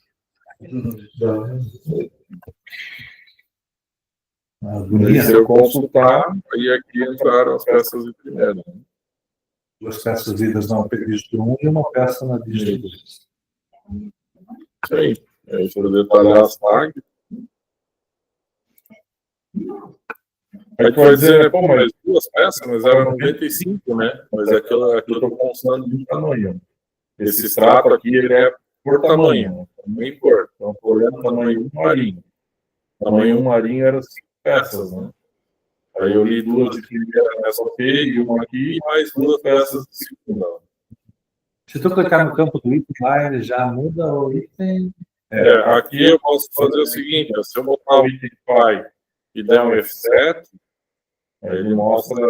E se eu consultar, aí aqui entraram as peças de primeira. Né? Duas peças lidas na OP dígito 1 e uma peça na dígito 2. Isso aí. Aí para detalhar as tags. Aí tu vai dizer, né, pô, mas duas peças, mas era 95, né? Mas aquilo eu estou constando de tamanho. Esse extrato aqui, ele é por tamanho, tamanho e cor. Então, estou olhando o tamanho 1 marinho. Tamanho 1 marinho era 5 peças, né? Aí eu li duas de primeira nessa OP e uma aqui, e mais duas peças de segunda. Se tu clicar no campo do item lá, ele já muda o item. Aqui eu posso fazer o seguinte, se eu botar o item pai e der um F7, aí ele mostra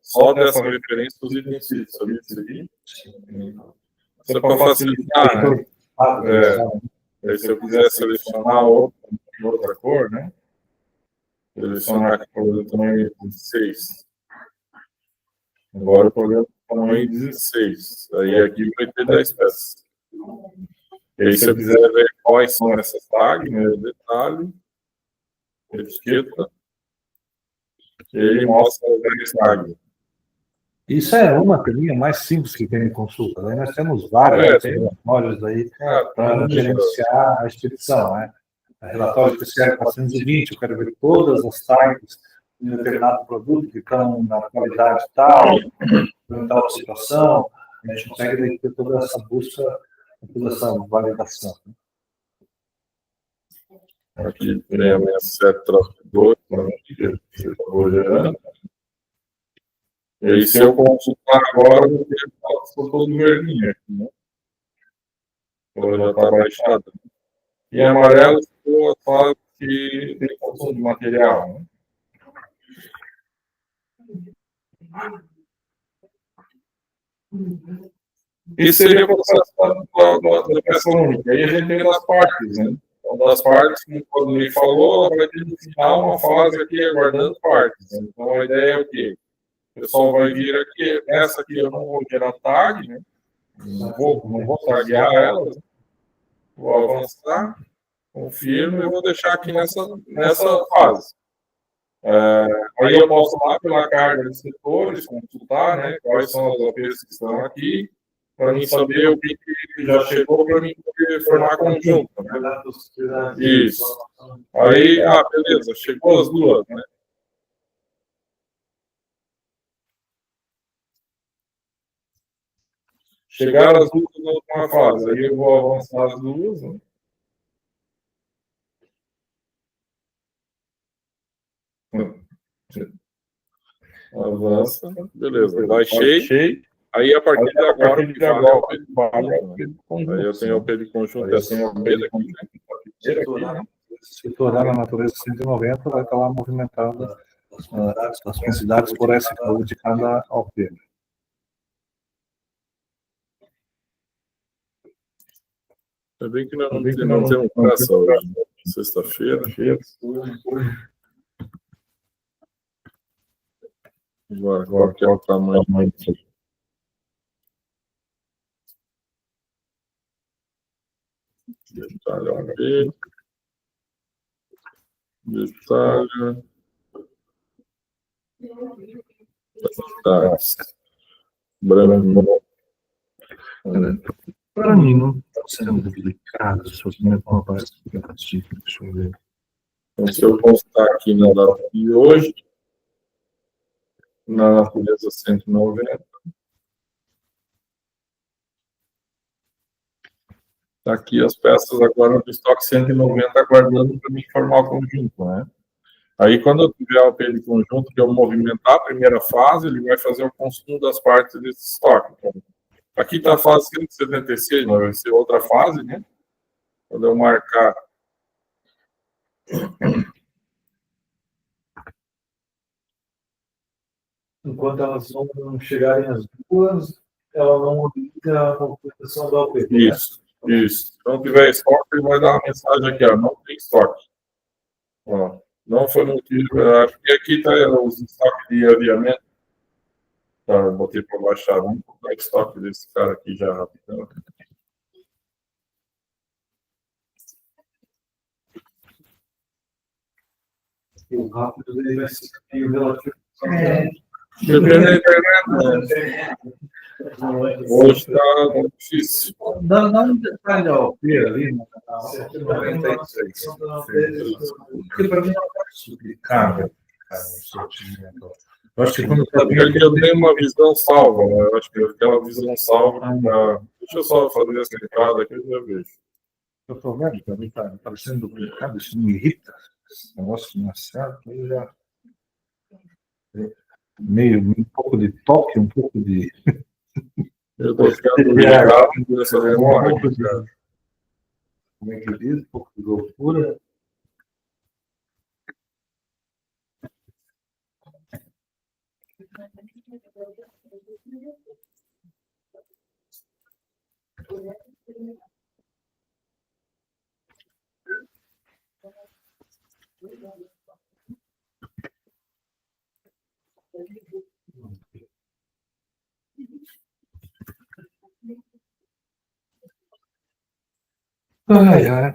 só dessa referência os itens físicos. Sabia disso aqui? Isso é para facilitar, né? Aí, se eu quiser selecionar outra cor, né? Selecionar aqui o tamanho 16. Agora o programa tamanho 16. Aí aqui vai ter 10 peças. E aí, se eu quiser ver quais são essas tags, né, detalhe, etiqueta, ele mostra o descarga. Isso é uma teoria mais simples que tem em consulta. Daí nós temos vários relatórios aí para gerenciar a expedição, né? Relatório especial 420, eu quero ver todas as tags de um determinado produto que estão na qualidade tal, em tal situação. A gente consegue ter toda essa busca, toda essa validação. Aqui tem a minha 7-2, que você acabou gerando. E aí, se eu consultar agora, eu vou ter todo verdinho aqui, né? Ela já está baixada. E amarelo, eu falo que tem consumo de material, né? Isso seria o processo da peça única. Aí a gente tem das partes, né? Então, das partes, como o Rodney falou, vai ter no final uma fase aqui aguardando partes. Né? Então, a ideia é o quê? O pessoal vai vir aqui, essa aqui eu não vou gerar tag, né? Não vou taguear elas. Vou avançar, confirmo e vou deixar aqui nessa fase. Aí eu posso lá pela carga de setores, consultar, né? Quais são as OPs que estão aqui, para mim saber o que já chegou para mim poder formar conjunto. Né? Isso. Aí, beleza, chegou as duas, né? Chegaram as duas na última fase, aí eu vou avançar as duas, né? Avança, beleza, baixei. Aí, a partir de agora, aí eu tenho o OP de conjunto, assim, o OP daqui, né? Se tornar na natureza 190, vai estar lá movimentando as quantidades por S-code de cada OP. É bem que nós não temos pressa hoje, né? Sexta-feira. Agora, qual que é o tamanho aqui? Detalhe OP. Detalhe. Tá. Branco. Para mim, não está sendo duplicado. Se você não aparece aplicativo, deixa eu ver. Então, se eu constar aqui na data de hoje, na natureza 190, tá aqui as peças agora do estoque 190 aguardando para me formar o conjunto, né? Aí, quando eu tiver o OP de conjunto, que eu movimentar a primeira fase, ele vai fazer o consumo das partes desse estoque. Então, aqui está a fase 176, mas vai ser outra fase, né? Quando eu marcar. Enquanto elas não chegarem as duas, ela não obriga a movimentação da OP. Isso, né? Isso. Se não tiver estoque, ele vai dar uma mensagem aqui, ó, não tem estoque. Ó, não foi motivo, acho que aqui está os estoques de aviamento. Tá, eu botei para baixar, vamos colocar o estoque desse cara aqui já rapidão. O rápido dele vai ser meio relativo. Depende da internet, né? Hoje está muito difícil. Dá um detalhe ao OP ali, na 196. Porque para mim não é explicável. Eu acho que quando eu tenho uma visão salva, né? Eu acho que aquela visão salva. Deixa eu só fazer essa entrada aqui e já vejo. Eu estou vendo, para mim está parecendo duplicado, isso me irrita. Esse negócio não é certo, aí já. Meio um pouco de toque, um pouco de. Eu estou ficando ligado nessa memória. Como é que diz? Um pouco de loucura. Ai, ai.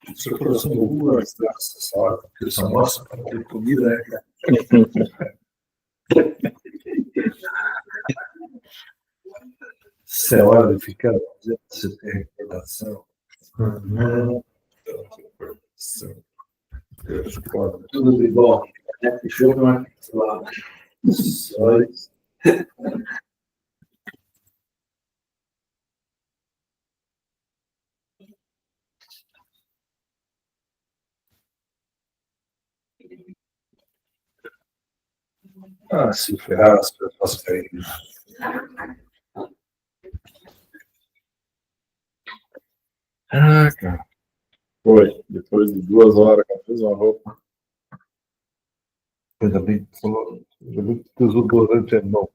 Estruturação do Google, essa hora, porque são nossa, para ter comida, né? Você olha e fica, você tem recordação. Tudo de bom. Fechou uma sóis. Se ferrar as pessoas caírem. Cara. Foi. Depois de 2 horas que eu fiz uma roupa. Ainda bem que o desodorante é bom.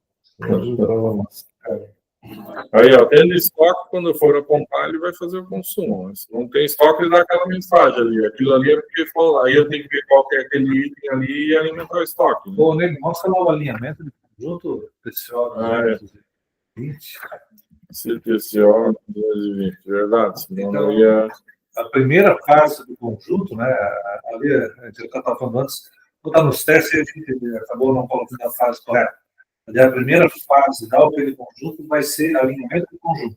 Aí, ó, tendo estoque, quando for apontar, ele vai fazer o consumo. Se não tem estoque, ele dá aquela mensagem ali. Aquilo ali é porque falou. Aí eu tenho que ver qual que é aquele item ali e alimentar o estoque. Né? Bom, né? Mostra lá o alinhamento de conjunto pessoal. CTCO 220, verdade. Senão Então, eu ia... A primeira fase do conjunto, né? Ali, a gente já estava falando antes, quando está nos testes, a gente acabou não colocando a fase correta. A primeira fase da OP do conjunto vai ser alinhamento do conjunto.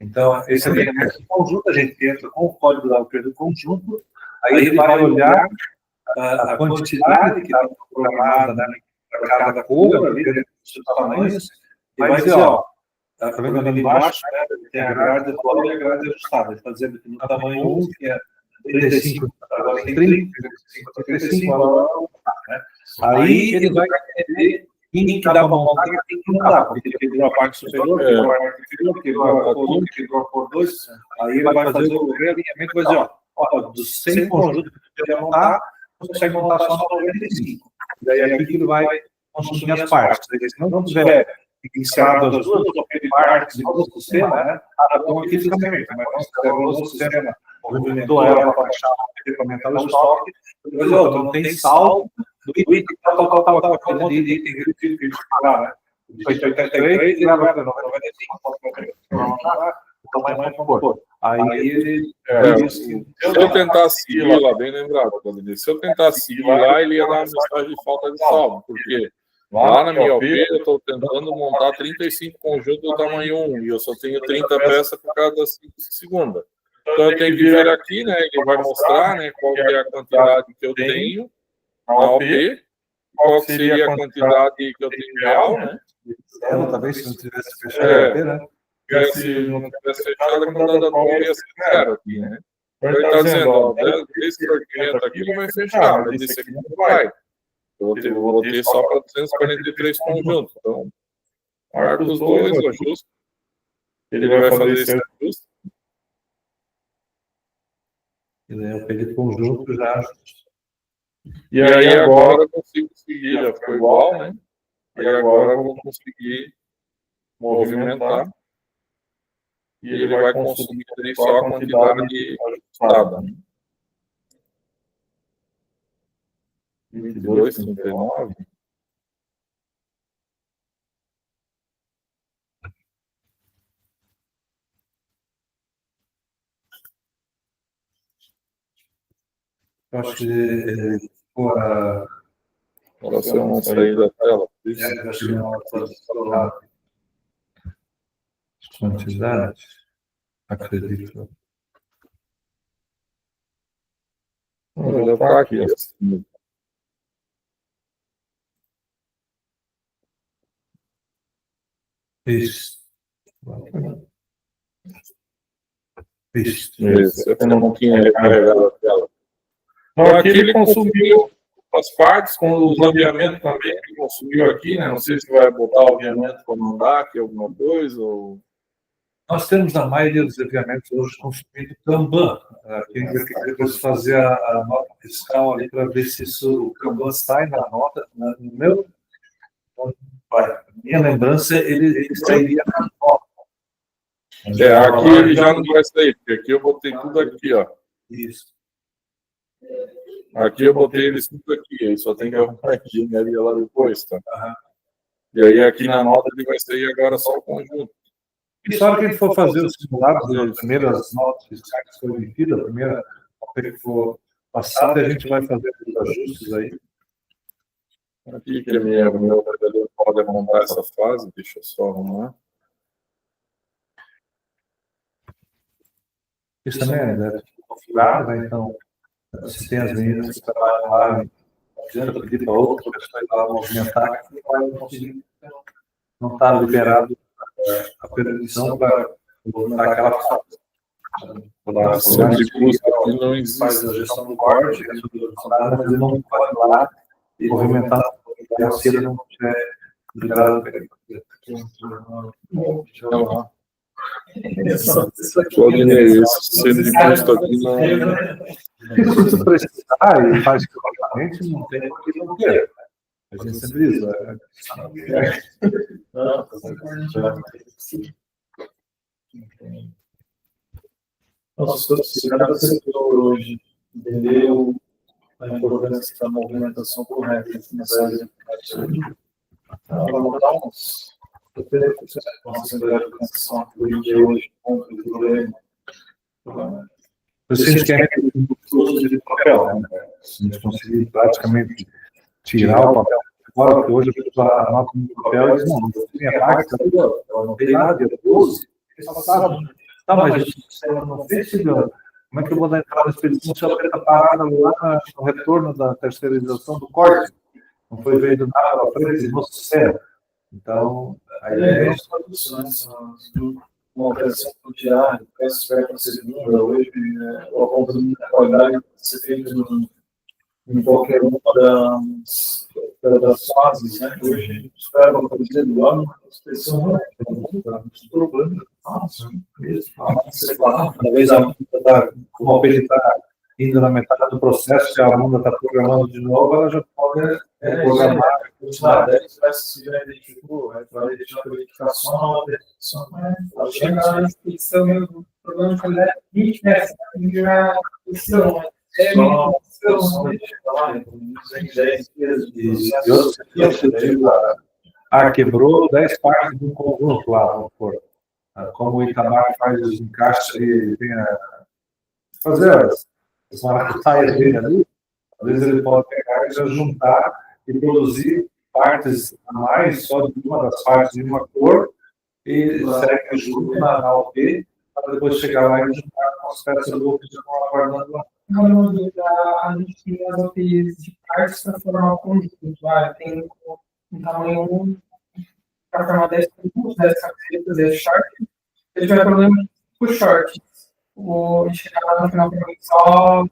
Então, esse alinhamento do conjunto, a gente entra com o código da OP do conjunto, aí ele vai olhar a quantidade que está programada, né, para cada cor, ali, dentro dos seus tamanhos, e vai dizer, ó, está vendo ali embaixo, né, tem a grade atual e a grade ajustada. Ele está dizendo que no tamanho 1, que é 35, agora tem 30, 35, né? Aí ele vai entender quem que dá para montar e quem que não dá, porque quebrou a parte superior, quebrou a parte inferior, quebrou a cor 1, quebrou a cor 2, aí ele vai fazer o realinhamento e vai dizer, ó, dos 100 conjuntos que você quer montar, você consegue montar só 95. Daí aqui que ele vai consumir as partes. Se não tiver iniciado as duas partes do sistema, né? Então aqui fica perfeito, mas nós temos o sistema, movimentou ela para baixar, para aumentar o estoque, mas não tem saldo do item tal, aquele item que a gente fala, né? De 83 e agora 95, então mais por aí ele... Se eu tentar seguir lá, bem lembrado, se eu tentar seguir lá, ele ia dar uma mensagem de falta de saldo, porque lá na minha OP eu estou tentando montar 35 conjuntos do tamanho 1 e eu só tenho 30 peças por cada segunda. Então eu tenho que vir aqui, né? Ele vai mostrar, né, qual que é a quantidade que eu tenho na OP, qual seria a quantidade que eu tenho real, né? Talvez se não tivesse fechado, né? Se não tivesse fechado, a quantidade atual ia ser zero aqui, né? Então ele está dizendo, ó, desse fragmento aqui ele vai fechar, mas desse aqui não vai. Eu vou ter só para 243 conjuntos. Então, marca os dois, ajusta. Ele vai fazer esse ajuste. Eu peguei conjunto já. E aí agora eu consigo seguir, já ficou igual, né? E agora eu vou conseguir movimentar. E ele vai consumir só a quantidade ajustada. 22, 39. Eu acho que agora Se eu não sair da tela. Quantidade, acredito. Já está aqui. Isso. Eu não tinha recarregado a tela. Então, aqui ele consumiu as partes, com os aviamentos também, ele consumiu aqui, né? Não sei se vai botar o aviamento para mandar aqui alguma coisa. Ou... Nós temos na maioria dos aviamentos hoje consumido Kanban. Quem depois fazer a nota fiscal ali para ver se isso, o Kanban sai na nota. No meu, minha lembrança, ele sairia na nota. Aqui ele já não vai sair, porque aqui eu botei tudo aqui, ó. Isso. Aqui eu botei eles tudo aqui, aí só tem que arrumar aqui, né, lá depois, tá? E aí aqui na nota ele vai sair agora só o conjunto. E só que a gente for fazer os simulados das primeiras notas fiscais que foram emitidas, a primeira nota que for passada, a gente vai fazer os ajustes aí. Aqui que meu operador pode montar essa fase, deixa eu só arrumar. Isso também é configurado, né? Então, se tem as meninas que trabalham lá, adianta pedir para outra pessoa ir lá movimentar, que não vai conseguir, não está liberado a permissão para botar aquela fase. A gestão de custo aqui não existe. Faz a gestão do corte, mas ele não pode ir lá e movimentar se ele não tiver liberado. Claudinei, esse centro de custo aqui não. Se precisar e faz corretamente, não tem por que não ter. A gente sempre diz, Nossa, se cada setor hoje entendeu a importância da movimentação correta nessa área de aplicação, vamos dar uns 70% da nossa Assembleia de Organização que hoje contra o problema. Vocês querem todos de papel, né? Se a gente conseguir praticamente tirar o papel fora, porque hoje eu fiz a nota no papel e diz, não tem a marca, ela não tem nada, é 12, tá, mas o sistema não fez, como é que eu vou dar entrada na expedição se ela está parada lá no retorno da terceirização do corte? Não foi feito nada para frente no sistema. Então, a ideia é uma operação para tirar, peças para a segunda, hoje, a conta da qualidade pode ser feita em qualquer uma das fases, né? Hoje, a gente espera uma coisa do ano, a inspeção não é um problema. Talvez a Amanda como a OPG está indo na metade do processo, se a Amanda está programando de novo, ela já pode programar. Continuar 10 peças que já identificou, vai deixar a verificação, a chegar na expedição, o problema de qualidade, 20 peças, já expedição, quebrou 10 partes de um conjunto lá, vamos supor. Como o Itamar faz os encaixes e tem fazer as maracutaias dele ali, às vezes ele pode pegar e já juntar e produzir partes a mais, só de uma das partes de uma cor, e segue junto na OP, para depois chegar lá e juntar com as peças do que já estão aguardando lá. A gente tem as OPs de partes para formar o conjunto. Tem um tamanho para formar 10 conjuntos, 10 camisetas, 10 shorts. Se ele tiver problema com os shorts, a gente chegar lá no final para só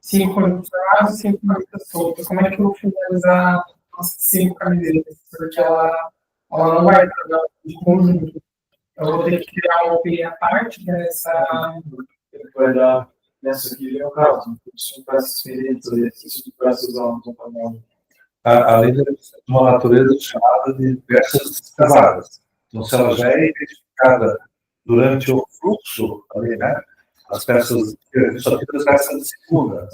5 conjuntos formados e 5 camisetas soltas. Como é que eu vou finalizar as 5 camisetas? Porque ela não vai trabalhar de conjunto. Eu vou ter que criar uma OP à parte dessa. Vai dar. Nessa aqui é o caso, são peças diferentes, esses peças a lei tem uma natureza chamada de peças casadas. Então, se ela já é identificada durante o fluxo, ali, né, as peças, só tem as peças de segunda,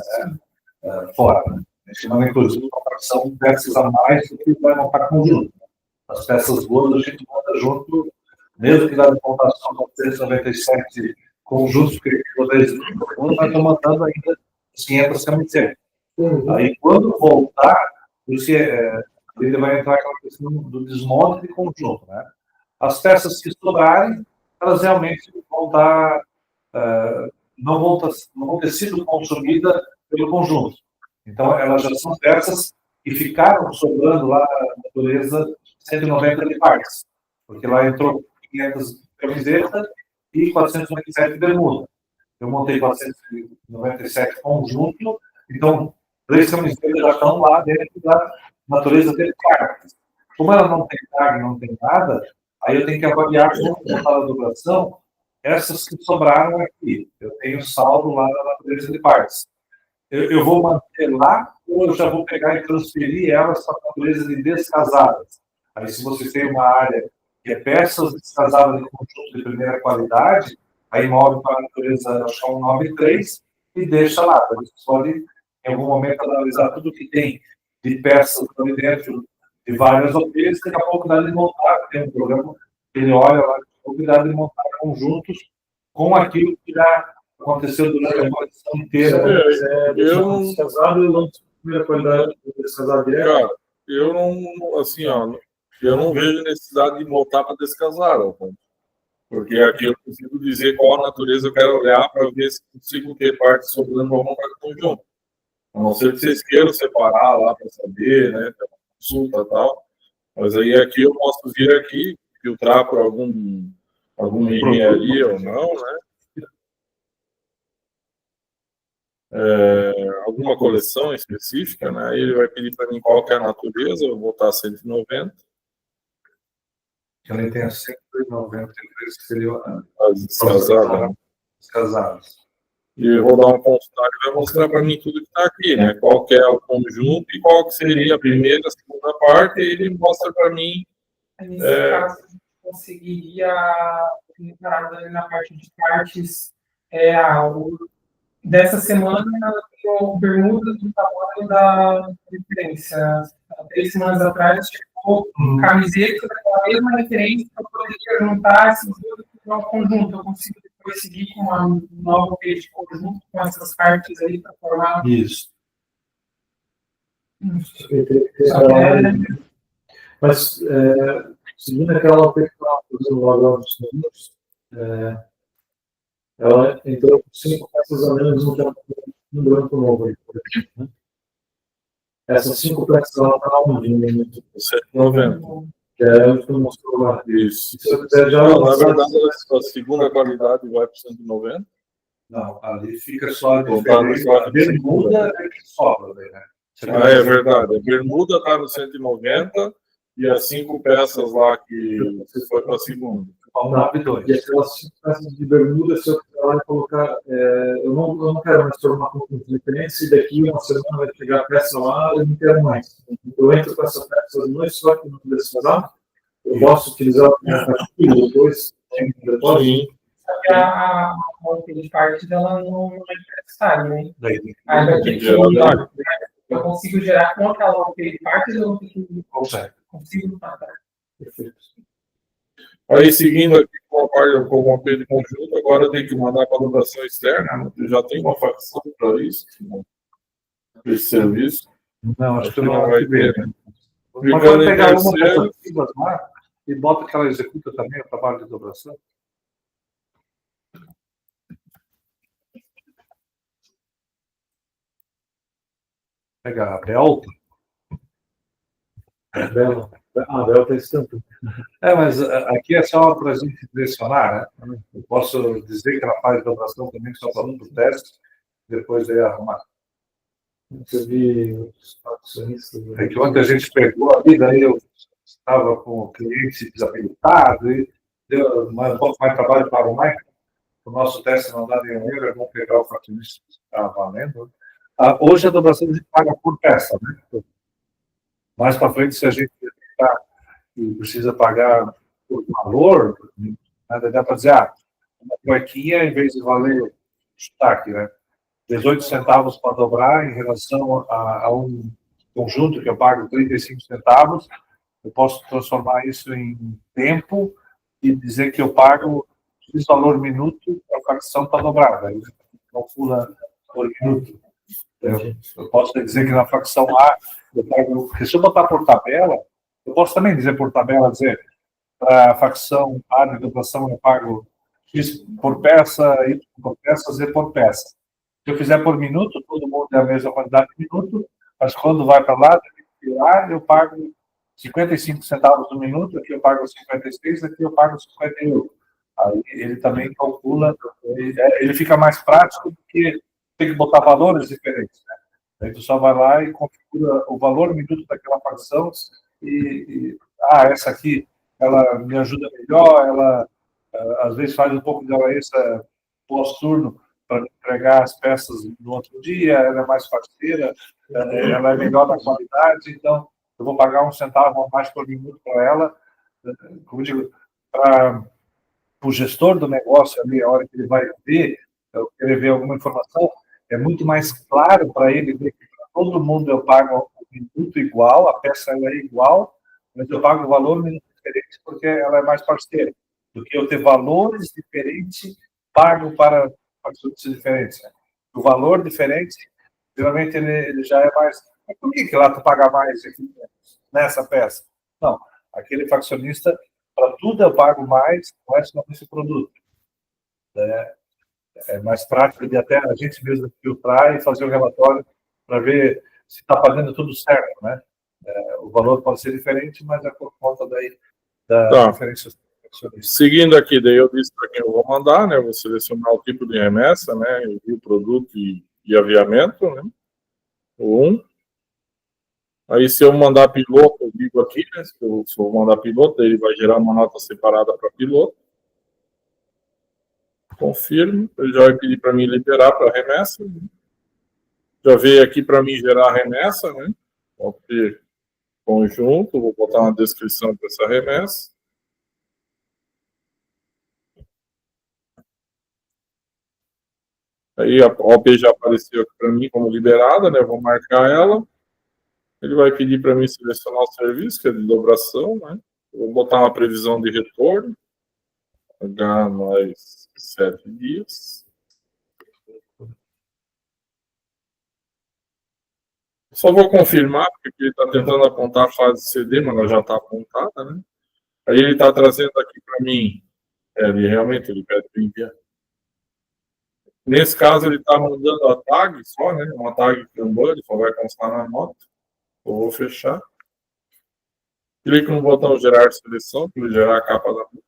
né, fora. Né? A gente chama, inclusive, uma fração de peças a mais do que vai montar conjunto. As peças boas a gente monta junto, mesmo que na montação de 397 conjuntos que vocês vai estar mandando ainda 500 camisetas. Aí, quando voltar, ele vai entrar aquela questão do desmonte de conjunto. Né? As peças que sobrarem, elas realmente vão dar, não vão ter sido consumidas pelo conjunto. Então, elas já são peças que ficaram sobrando lá na natureza 190 de partes, porque lá entrou 500 camisetas e 497 bermuda. Eu montei 497 conjunto, então 3 camisetas já estão lá dentro da natureza de partes. Como ela não tem carga, não tem nada, aí eu tenho que avaliar como está a duração, essas que sobraram aqui. Eu tenho saldo lá na natureza de partes. Eu vou manter lá ou eu já vou pegar e transferir elas para a natureza de descasadas? Aí, se vocês têm uma área que é peças descasadas de conjunto de primeira qualidade, aí move para a natureza chão 93 e deixa lá. Vocês podem, em algum momento, analisar tudo que tem de peças ali dentro de várias OPs, daqui a pouco dá de montar, tem um programa, ele olha lá novidade de montar conjuntos com aquilo que já aconteceu durante a coleção inteira. Eu Descasado e lanço primeira qualidade descasado direto. Cara, eu não, assim, ó, eu não vejo necessidade de montar para descasar, ó, porque aqui eu consigo dizer qual a natureza eu quero olhar para ver se consigo ter parte sobrando para montar conjunto. A não ser que vocês queiram separar lá para saber, né, pra consulta e tal. Mas aí aqui eu posso vir aqui, filtrar por alguma engenharia ou não, né? Alguma coleção específica, né? Aí ele vai pedir para mim qual que é a natureza, eu vou botar 190. Ela tem 190, que seria As descasadas. descasadas. E eu vou dar um consultar e vai mostrar para mim tudo que está aqui, né? Qual que é o conjunto e qual que seria a primeira, a segunda parte, e ele mostra para mim. Nesse caso, a gente conseguiria parar na parte de partes dessa semana o bermuda do tamanho da referência. Há 3 semanas atrás chegou camiseta daquela mesma referência para poder juntar esses dois no conjunto. Eu consigo depois seguir com uma nova page de conjunto com essas partes aí para formar. Isso. Mas, seguindo aquela pessoa fazendo lá dos números, ela entrou com 5 peças a menos no branco novo. Aí, por exemplo, né? Essas 5 peças ela está onde? 190. Que é o que tu mostrou lá. Isso. Se eu quiser já. Não, na verdade, a segunda qualidade vai para 190. Não, ali fica só a Voltar no diferença. A bermuda é que sobra, né? É verdade. A bermuda está no 190 e as 5 peças lá que você foi para a segunda. E aquelas 5 peças de bermuda, se eu quiser lá e colocar, eu não quero mais formar conjunto de referência, e daqui uma semana vai chegar a peça lá, eu não quero mais. Eu entro com essa peça no só que não descasar, eu posso utilizar depois, Sim. A monte de parte dela não é necessária, né? Aí vai ter que eu consigo gerar com aquela monte de partes, eu não consigo matar. Perfeito. Aí, seguindo aqui com o AP de conjunto, agora tem que mandar para a dotação externa. Eu já tem uma facção para isso, esse serviço. Não, acho que não vai ter, né? Mas pode pegar uma dessas fibras lá e bota que ela executa também o trabalho de dobração. Pega a Delta. A Delta é estampa. Mas aqui é só para a gente direcionar, né? Eu posso dizer que ela faz dobração também só para o teste, depois daí arrumar. Eu vi os acionistas. É que ontem a gente pegou ali, daí eu estava com o cliente desabilitado e deu um pouco mais trabalho para arrumar. O nosso teste não dá nenhum erro, é bom pegar o faxinista que está valendo. Hoje a dobração a gente paga por peça, né? Mais para frente, se a gente e precisa pagar por valor, né, dá para dizer, uma cuequinha, em vez de valer destaque, né? 18 centavos para dobrar em relação a um conjunto que eu pago 35 centavos, eu posso transformar isso em tempo e dizer que eu pago X valor minuto para a facção para dobrar. Aí calcula por minuto. Eu posso dizer que na facção A, eu pago, porque se eu botar por tabela, eu posso também dizer por tabela, dizer para a facção A de dotação eu pago X por peça, Y por peça, Z por peça. Se eu fizer por minuto, todo mundo é a mesma quantidade de minuto, mas quando vai para lá, eu pago 55 centavos no minuto, aqui eu pago 56, aqui eu pago 51. Aí ele também calcula, ele fica mais prático porque tem que botar valores diferentes, né? Aí tu só vai lá e configura o valor minuto daquela facção essa aqui, ela me ajuda melhor, ela às vezes faz um pouco de hora extra pós-turno para entregar as peças no outro dia, ela é mais parceira, ela é melhor na qualidade, então eu vou pagar 1 centavo a mais por minuto para ela, como eu digo, para o gestor do negócio ali, a hora que ele vai ver, querer ver alguma informação, é muito mais claro para ele ver que para todo mundo eu pago um minuto igual, a peça ela é igual, mas eu pago o valor minuto diferente porque ela é mais parceira. do que eu ter valores diferentes pago para faccionistas diferentes. Né? O valor diferente, geralmente ele já é mais... Mas por que lá tu paga mais nessa peça? Não, aquele faccionista, para tudo eu pago mais, não é só nesse produto. É mais prático de até a gente mesmo filtrar e fazer o relatório para ver se está fazendo tudo certo, né? O valor pode ser diferente, mas é por conta daí da diferença. Seguindo aqui, daí eu disse para quem eu vou mandar, né? Eu vou selecionar o tipo de remessa, né? Envio, produto e aviamento, né? Aí, se eu mandar piloto, eu digo aqui, né? Se eu mandar piloto, ele vai gerar uma nota separada para piloto. Confirmo, ele já vai pedir para mim liberar para remessa. Né? Já veio aqui para mim gerar a remessa, né? Vou ter conjunto, vou botar uma descrição para essa remessa. Aí a OP já apareceu aqui para mim como liberada, né? Eu vou marcar ela. Ele vai pedir para mim selecionar o serviço, que é de dobração, né? Eu vou botar uma previsão de retorno. H mais 7 dias. Só vou confirmar, porque ele está tentando apontar a fase CD, mas ela já está apontada, né? Aí ele está trazendo aqui para mim, ele realmente ele pede para enviar. Nesse caso, ele está mandando a tag só, né? Uma tag Kanban, ele só vai constar na nota. Eu vou fechar. Clico no botão gerar seleção, para ele gerar a capa da nota.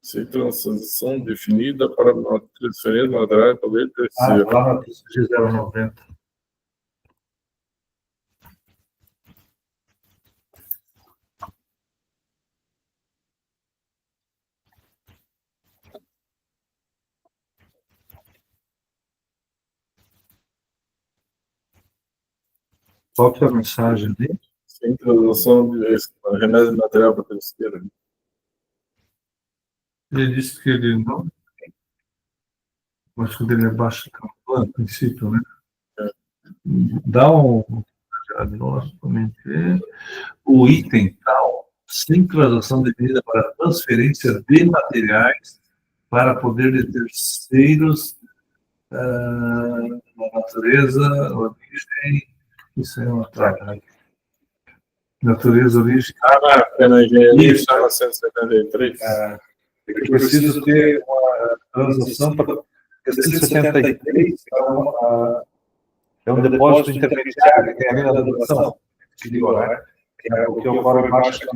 Se transição definida para uma transferência material poder terceiro. Lá na G090. Qual que é a mensagem ali? Sem transação de remessa de material para terceiro. Ele disse que ele não... Mas quando ele é baixo campo, a princípio, né? Dá um... O item tal, sem transação definida para transferência de materiais para poder de terceiros na natureza, origem... Isso é uma tragédia. Natureza, origem... Na engenharia está na 173. Eu preciso ter uma transação para... 173 é um depósito intermediário, que tem ali na dobração. Né? Que é o que ocorre embaixo da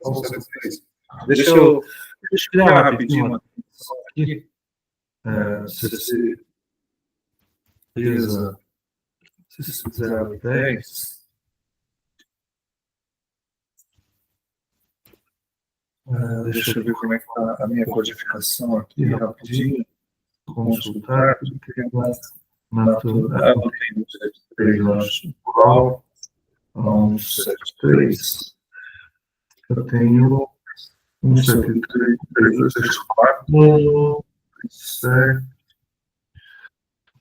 173. Deixa eu criar rapidinho aqui. Se fizer 10. Deixa eu ver como é que está a minha codificação aqui, rapidinho. Consultar, porque é natural. Não tem 173, acho. Qual? 173. Eu tenho 173, 364, 7.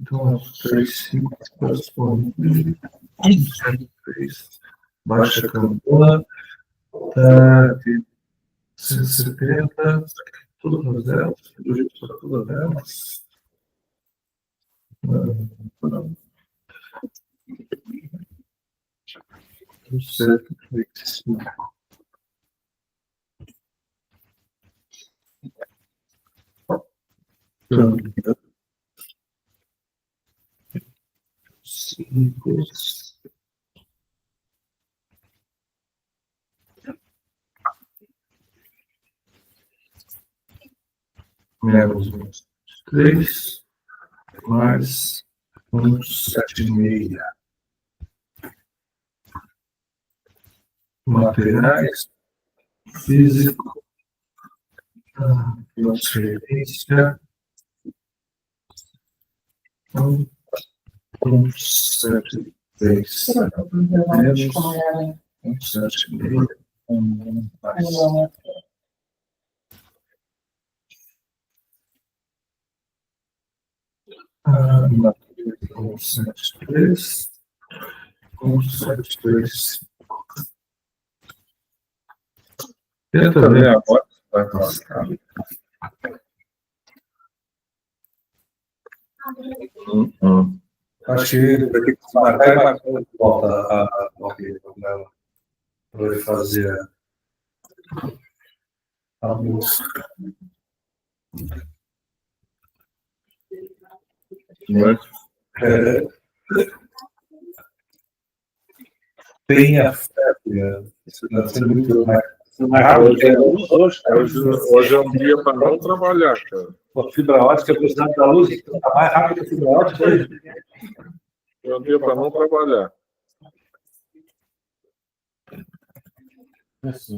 Então, 35 corresponde. 173. Baixa Kanban. Tá. 170. Tudo nas delas. Tudo delas. Certo, 5. Menos 3 mais 1,76. Materiais, físico, transferência, 1,73. Menos 1,76. Mais. 1,73. 1,73. Tenta ver agora. Acho que vai ter que marcar e marcar de volta a ela. Vai fazer a música. Tenha fé, isso vai ser muito mais rápido. Hoje é um dia para não trabalhar, cara. A fibra ótica, a velocidade da luz está mais rápida que a fibra ótica hoje. É um dia para não trabalhar.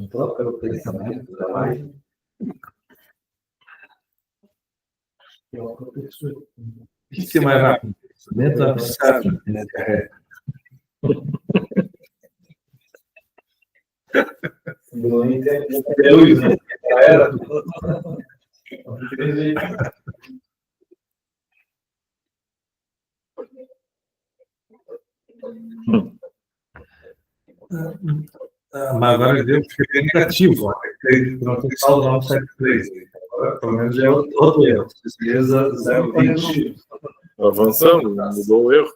Troca o pensamento do trabalho. O que é mais rápido? Dentro da psiquiatra, né? Mas agora deu que é negativo. Não tem saldo não 73. Pelo menos é outro erro. Certeza 0,20. Avançando, mudou o erro.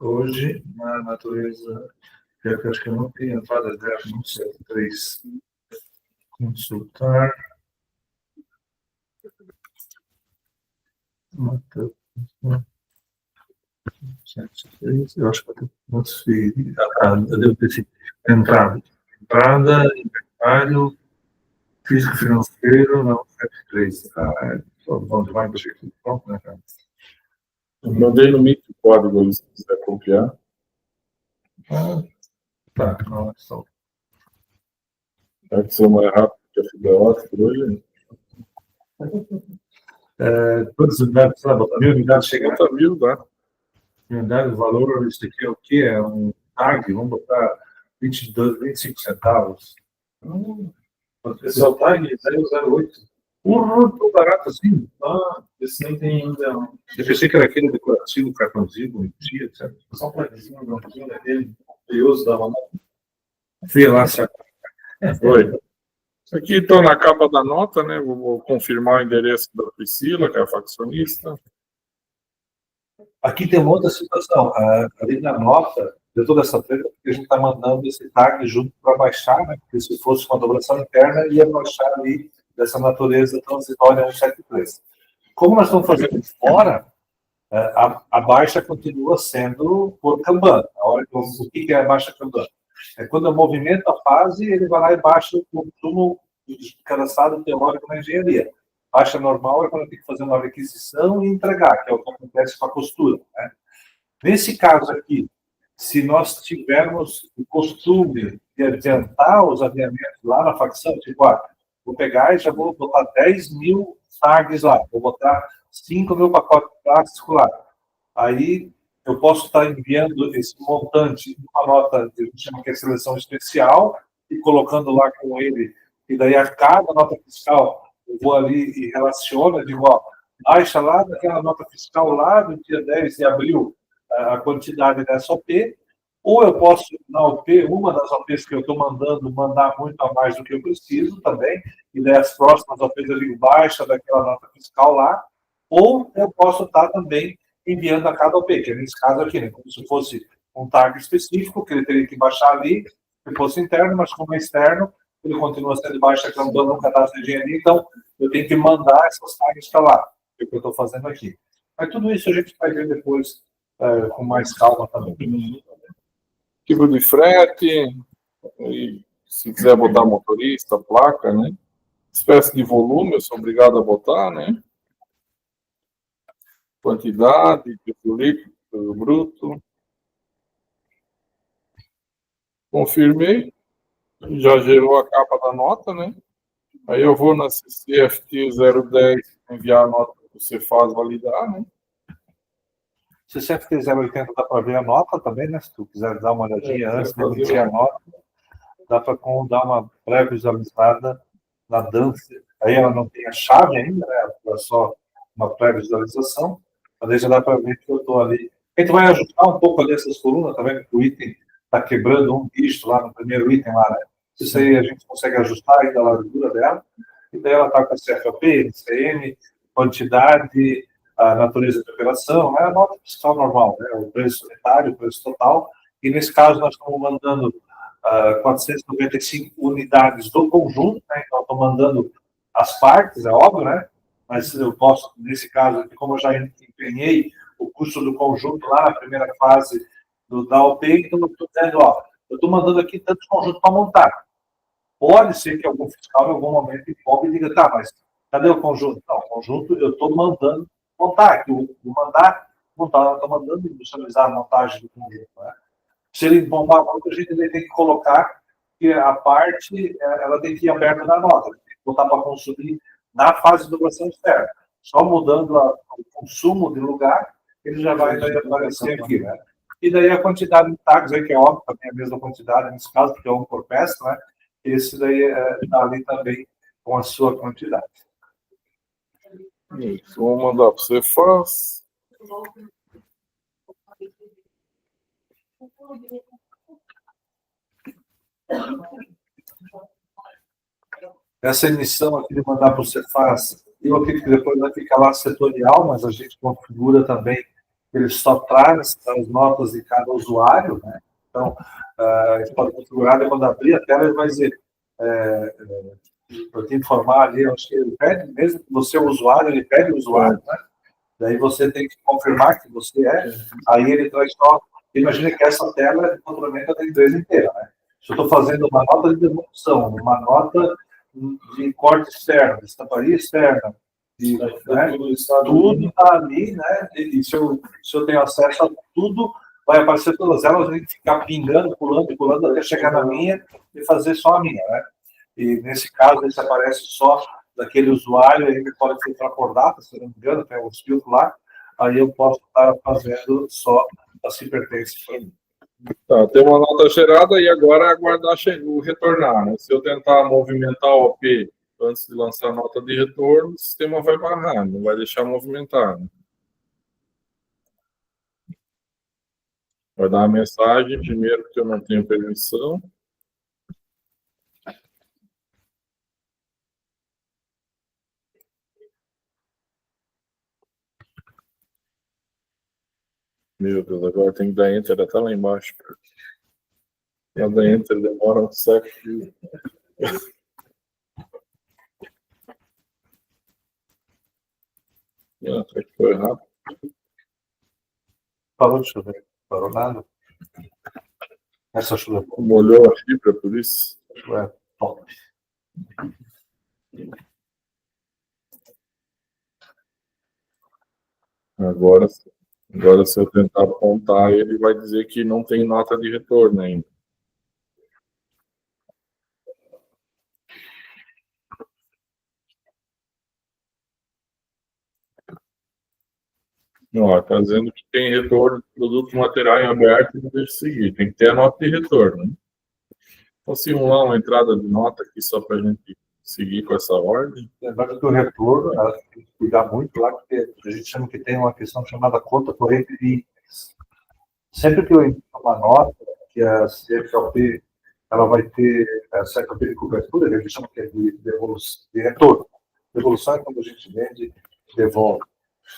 Hoje, na natureza, eu acho que eu não tenho entrada 0,73. Consultar. Eu acho que eu tenho transferir. Eu devo ter sido entrada, inventário, físico financeiro, não, 73. Vamos lá, deixa aqui pronto, né, cara? Mandei no Meet o código ali, se quiser copiar. Tá, não é só. É que sou mais rápido que a fibra ótica hoje. Quantas unidades, sabe? 1.000 unidades chega. 50.000, tá? Unidade, o valor, isso aqui é o quê? É um tag, vamos botar 25 centavos. Esse é o tag 008. Tão barato assim. Esse nem tem ainda. Eu pensei que era aquele decorativo, cartãozinho, bonitinho, etc. Só um plugzinho, um plugzinho daquele. Curioso da mão. Vê lá, sabe? Foi. Aqui estou na capa da nota, né? Vou confirmar o endereço da Priscila, que é a faccionista. Aqui tem uma outra situação. Ali na nota, deu toda essa treta, porque a gente está mandando esse tag junto para baixar, né? Porque se fosse uma doblação interna, ia baixar ali dessa natureza transitória 173. Como nós estamos fazendo fora, a baixa continua sendo por Kanban. O que é a baixa Kanban? É quando eu movimento a fase, ele vai lá e baixa o consumo cadastrado teórico na engenharia. Baixa normal é quando eu tenho que fazer uma requisição e entregar, que é o que acontece com a costura, né? Nesse caso aqui, se nós tivermos o costume de adiantar os alinhamentos lá na facção, tipo, vou pegar e já vou botar 10.000 tags lá, vou botar 5.000 pacotes de plástico lá. Aí eu posso estar enviando esse montante em uma nota, que a gente chama que é seleção especial, e colocando lá com ele, e daí a cada nota fiscal eu vou ali e relaciono, digo, baixa lá daquela nota fiscal lá do dia 10 de abril a quantidade dessa OP, ou eu posso, na OP, uma das OPs que eu estou mandando, mandar muito a mais do que eu preciso também, e daí as próximas OPs eu digo, baixa daquela nota fiscal lá, ou eu posso estar também enviando a cada OP, que é nesse caso aqui, né, como se fosse um tag específico, que ele teria que baixar ali, se fosse interno, mas como é externo, ele continua sendo baixa cambando no cadastro de engenharia, então eu tenho que mandar essas tags para lá, que é o que eu estou fazendo aqui. Mas tudo isso a gente vai ver depois com mais calma também. Tipo de frete, e se quiser botar motorista, placa, né? Espécie de volume, eu sou obrigado a botar, né? Quantidade, tipo líquido, bruto. Confirmei. Já gerou a capa da nota, né? Aí eu vou na CFT 010 enviar a nota que você faz validar, né? Se você fizer 080, dá para ver a nota também, né? Se tu quiser dar uma olhadinha antes de emitir a nota, dá para dar uma pré-visualizada na dança. Aí ela não tem a chave ainda, né? É só uma pré-visualização. Mas aí já dá para ver que eu estou ali. A gente vai ajustar um pouco ali essas colunas, tá vendo que o item está quebrando um dígito lá no primeiro item lá, né? Isso aí a gente consegue ajustar ainda a largura dela, e daí ela está com a CFOP, NCM, quantidade, a natureza de operação, é a nota fiscal normal, né? O preço unitário, o preço total, e nesse caso nós estamos mandando 495 unidades do conjunto, né? Então estou mandando as partes, é óbvio, né? Mas eu posso, nesse caso, como eu já empenhei o custo do conjunto lá na primeira fase da OP, então eu estou dizendo, ó, eu estou mandando aqui tantos conjuntos para montar. Pode ser que algum fiscal, em algum momento, empolgue e diga, tá, mas cadê o conjunto? Não, o conjunto eu estou mandando montar, que eu vou mandar montar, eu estou mandando industrializar a montagem do conjunto, né? Se ele bombar muito, a gente tem que colocar que a parte, ela tem que ir aberta na nota, tem que botar para consumir na fase de doação externa. Só mudando o consumo de lugar, ele já vai aparecer aqui, né? E daí a quantidade de tags aí, que é óbvio, também a mesma quantidade nesse caso, porque é um por peça, né? Esse daí está ali também com a sua quantidade. Isso, vou mandar para você, faz. Essa emissão aqui de mandar para o Cefaz, eu acredito que depois vai ficar lá setorial, mas a gente configura também, ele só traz as notas de cada usuário, né? Então, a gente pode configurar, e quando abrir a tela, ele vai dizer, para te informar ali, eu acho que ele pede, mesmo que você é o usuário, ele pede o usuário, né? Daí você tem que confirmar que você é, aí ele traz só, imagina que essa tela é de controlamento da empresa inteira, né? Se eu estou fazendo uma nota de devolução, uma nota de corte externo, de estamparia externa, né? Tudo está ali, né? E se eu tenho acesso a tudo, vai aparecer todas elas, eu tenho que ficar pingando, pulando, até chegar na minha e fazer só a minha, né? E nesse caso, esse aparece só daquele usuário, aí ele pode filtrar por data, se eu não me engano, tem os filtros lá, aí eu posso estar fazendo só as que pertencem para mim. Tá, tem uma nota gerada e agora é aguardar o retornar, né? Se eu tentar movimentar o OP antes de lançar a nota de retorno, o sistema vai barrar, não vai deixar movimentar, né? Vai dar uma mensagem, primeiro que eu não tenho permissão. Meu Deus, agora tem que dar Enter até lá embaixo. Pra dar Enter demora um século. Até que foi rápido. Parou de chover. Parou nada. Essa chuva. Molhou a fibra, por isso. É, top. Agora, se eu tentar apontar, ele vai dizer que não tem nota de retorno ainda. Não, está dizendo que tem retorno de produto material em aberto e não deixa seguir. Tem que ter a nota de retorno, né? Vou simular uma entrada de nota aqui só para a gente seguir com essa ordem. Lembrando que o retorno, tem que cuidar muito lá, porque a gente chama que tem uma questão chamada conta corrente de itens. Sempre que eu emito uma nota, que a CFOP ela vai ter a CFOP de cobertura, que a gente chama que é de retorno. Devolução é quando a gente vende e devolve.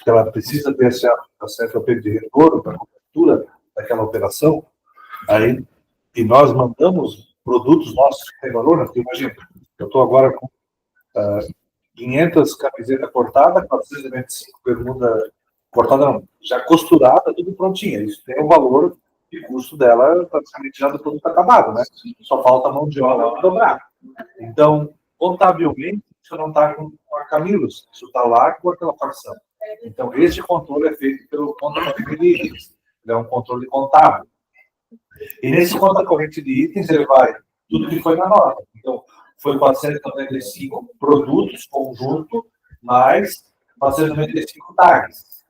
Ela precisa ter a CFOP de retorno para a cobertura daquela operação, aí, e nós mandamos produtos nossos que têm valor, né? Porque imagina, eu estou agora com 500 camisetas cortadas, 425 bermuda cortada, não, já costurada, tudo prontinha. Isso tem um valor e custo dela praticamente já do produto acabado, né? Só falta a mão de obra para dobrar. Então, contabilmente, isso não está com a Camilos, isso está lá com aquela fração. Então, esse controle é feito pelo conta corrente de itens. Ele é um controle contábil. E nesse conta corrente de itens, ele vai tudo que foi na nota. Então, foi 495 produtos, conjunto, mais 495 tags.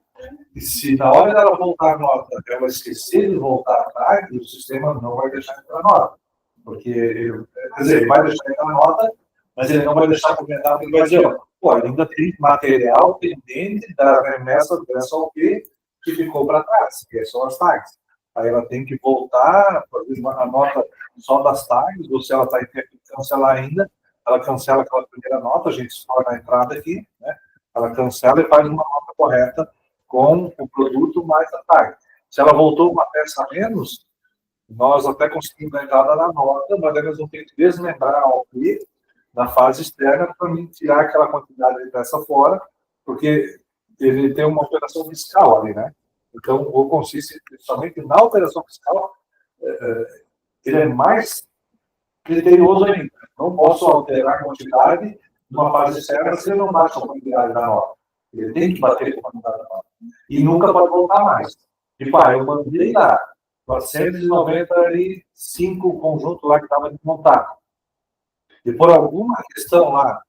E se na hora dela voltar a nota, ela esquecer de voltar a tag, o sistema não vai deixar entrar a nota. Porque, ele vai deixar entrar a nota, mas ele não vai deixar comentar, porque ele vai dizer, ó, pô, ainda tem material pendente da remessa dessa OP que ficou para trás, que são as tags. Aí ela tem que voltar, fazer a nota só das tags, ou se ela está em tempo de cancelar ainda, ela cancela aquela primeira nota, a gente explora a entrada aqui, né? Ela cancela e faz uma nota correta com o produto mais a tag. Se ela voltou uma peça a menos, nós até conseguimos a entrada na nota, mas aí nós vamos ter que desmembrar a OP na fase externa para tirar aquela quantidade de peça fora, porque ele tem uma operação fiscal ali, né? Então, o consiste, principalmente na operação fiscal, ele é mais criterioso ainda. Não posso alterar a quantidade numa fase externa se ele não bate a quantidade da nota. Ele tem que bater com a quantidade da nota. E nunca pode voltar mais. Tipo, eu mandei lá 495 conjuntos lá que estava desmontado. E por alguma questão lá,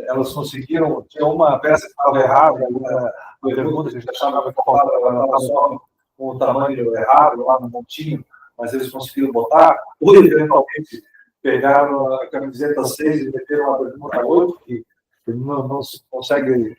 elas conseguiram, tinha uma peça que estava errada, uma pergunta que a gente achava que ela estava só com o tamanho errado, lá no montinho, mas eles conseguiram botar, ou eventualmente pegaram a camiseta 6 e meteram uma pergunta 8, que não se consegue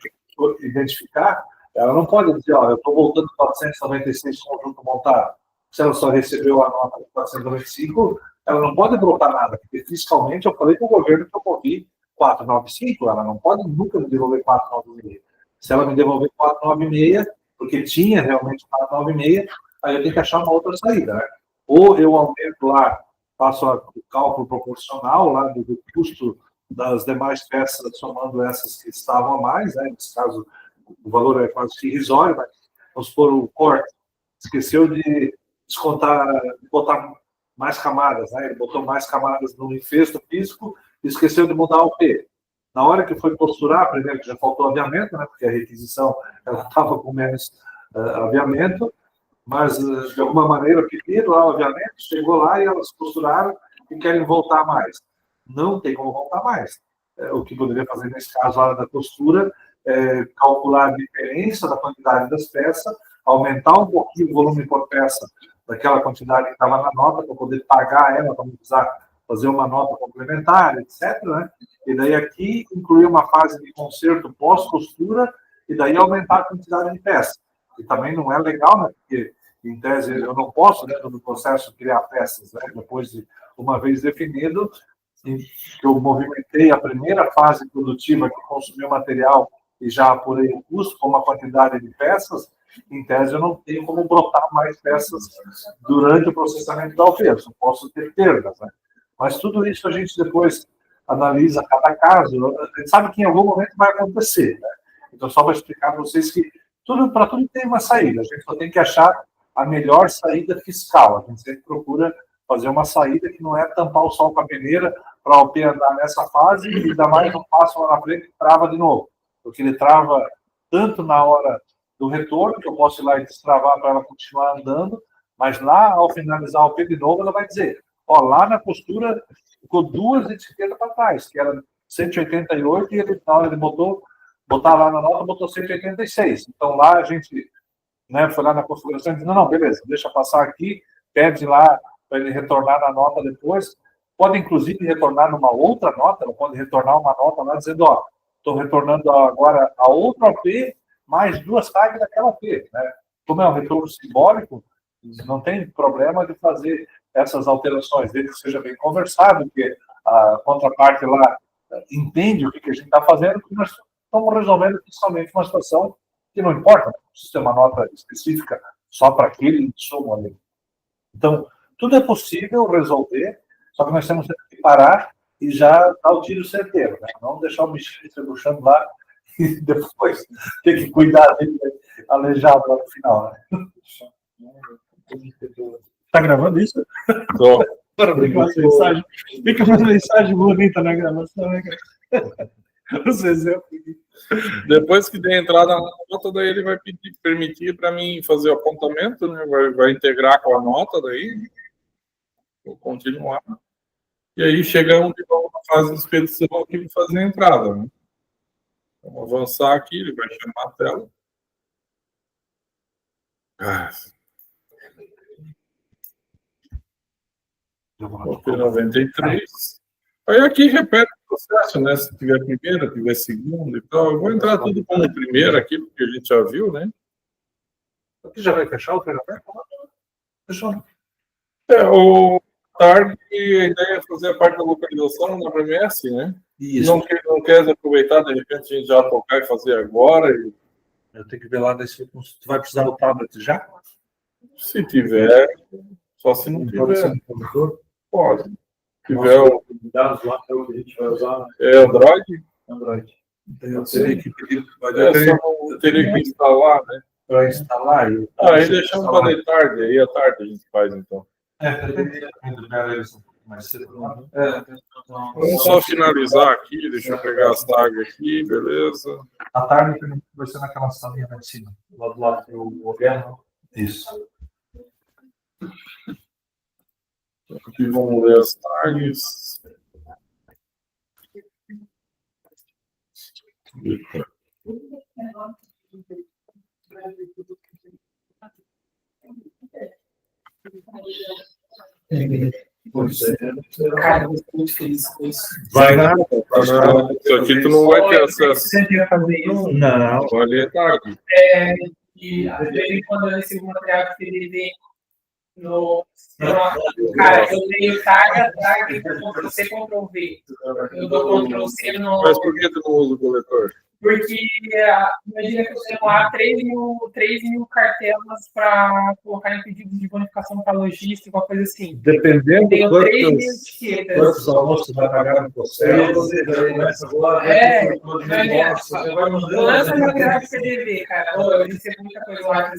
identificar, ela não pode dizer, eu estou voltando 496 conjunto montado. Se ela só recebeu a nota de 495, ela não pode brotar nada, porque fiscalmente eu falei para o governo que eu movi 495, ela não pode nunca me devolver 496. Se ela me devolver 496, porque tinha realmente 496, aí eu tenho que achar uma outra saída, né? Ou eu aumento lá, faço o cálculo proporcional lá do custo das demais peças, somando essas que estavam a mais, né? Nesse caso, o valor é quase que irrisório, mas vamos supor o corte. Esqueceu de descontar, de botar mais camadas, né? Ele botou mais camadas no infesto físico e esqueceu de mudar o P. Na hora que foi posturar, primeiro que já faltou aviamento, né? Porque a requisição ela estava com menos aviamento, mas de alguma maneira pediram lá o aviamento, chegou lá e elas posturaram e querem voltar mais. Não tem como voltar mais. O que poderia fazer nesse caso, a hora da costura, é calcular a diferença da quantidade das peças, aumentar um pouquinho o volume por peça daquela quantidade que estava na nota, para poder pagar ela, para não precisar fazer uma nota complementar, etc. Né? E daí aqui incluir uma fase de conserto pós-costura e daí aumentar a quantidade de peças. E também não é legal, né? Porque, em tese, eu não posso, dentro do processo, criar peças, né? Depois de uma vez definido, eu movimentei a primeira fase produtiva que consumiu material e já apurei o custo com uma quantidade de peças, em tese eu não tenho como brotar mais peças durante o processamento da oferta, eu posso ter perdas, né? Mas tudo isso a gente depois analisa cada caso, a gente sabe que em algum momento vai acontecer, né? Então só para explicar para vocês que para tudo tem uma saída, a gente só tem que achar a melhor saída fiscal, a gente sempre procura fazer uma saída que não é tampar o sol com a peneira para o OP andar nessa fase e ainda mais um passo lá na frente e trava de novo, porque ele trava tanto na hora do retorno, que eu posso ir lá e destravar para ela continuar andando, mas lá, ao finalizar o OP de novo, ela vai dizer, lá na costura ficou 2 etiquetas para trás, que era 188 e ele, na hora de botar lá na nota, botou 186. Então lá a gente, né, foi lá na configuração e disse, não, beleza, deixa passar aqui, pede lá para ele retornar na nota depois. Pode, inclusive, retornar numa outra nota, ela pode retornar uma nota lá dizendo, estou retornando agora a outra OP mais 2 tags daquela OP. Né? Como é um retorno simbólico, não tem problema de fazer essas alterações, desde que seja bem conversado, que a contraparte lá entende o que a gente está fazendo, porque nós estamos resolvendo fiscalmente uma situação que não importa, não precisa ter uma nota específica só para aquele insumo ali. Então, tudo é possível resolver, só que nós temos que parar e já dar o tiro certeiro, né? Não deixar o bichinho se puxando lá e depois ter que cuidar dele aleijado lá no final. Né? Tá gravando isso? Tô. Fica uma mensagem bonita na gravação, né? Depois que der entrada na nota, daí ele vai permitir para mim fazer o apontamento, né? Vai integrar com a nota, daí vou continuar. E aí chegamos de novo na fase de expedição aqui de fazer a entrada. Né? Vamos avançar aqui, ele vai chamar a tela. OP 93. Aí aqui repete processo, né? Se tiver primeira, tiver segunda e tal. Eu vou entrar tudo como primeira aqui, porque a gente já viu, né? Aqui já vai fechar o treinamento? Fechou. O tarde, a ideia é fazer a parte da localização na BMS, né? Isso. Não quer aproveitar, de repente, a gente já tocar e fazer agora. Eu tenho que ver lá se tu vai precisar do tablet já? Se tiver, só se não tiver. Pode. Se tiver o dados lá, é o que a gente vai usar. Android, Android. Eu teria que pedir só não teria que instalar, né? para instalar. Aí deixamos para de tarde, aí à tarde a gente faz então. Mais cedo. Vamos só finalizar aqui, deixa eu pegar as tags aqui, beleza. À tarde vai ser naquela salinha lá em cima, lá do lado do governo. Isso. Aqui vamos ler as tags. Cara, eu estou muito feliz com isso. Vai nada. Isso aqui tu não vai ter acesso. Você devia fazer isso. Não. Vai ler tag. E às vezes, quando eu recebo material de PDV no. Cara, eu leio tag, Ctrl-C, Ctrl-V. Eu dou Ctrl-C no. Mas por que tu não usa o coletor? Porque imagina que eu tenho lá 3 mil cartelas para colocar em pedidos de bonificação para logística, uma coisa assim. Dependendo Tenho do 3 mil quantos etiquetas. almoços vai pagar no processo. Lança material de PDV, cara. Eu recebo muita coisa lá,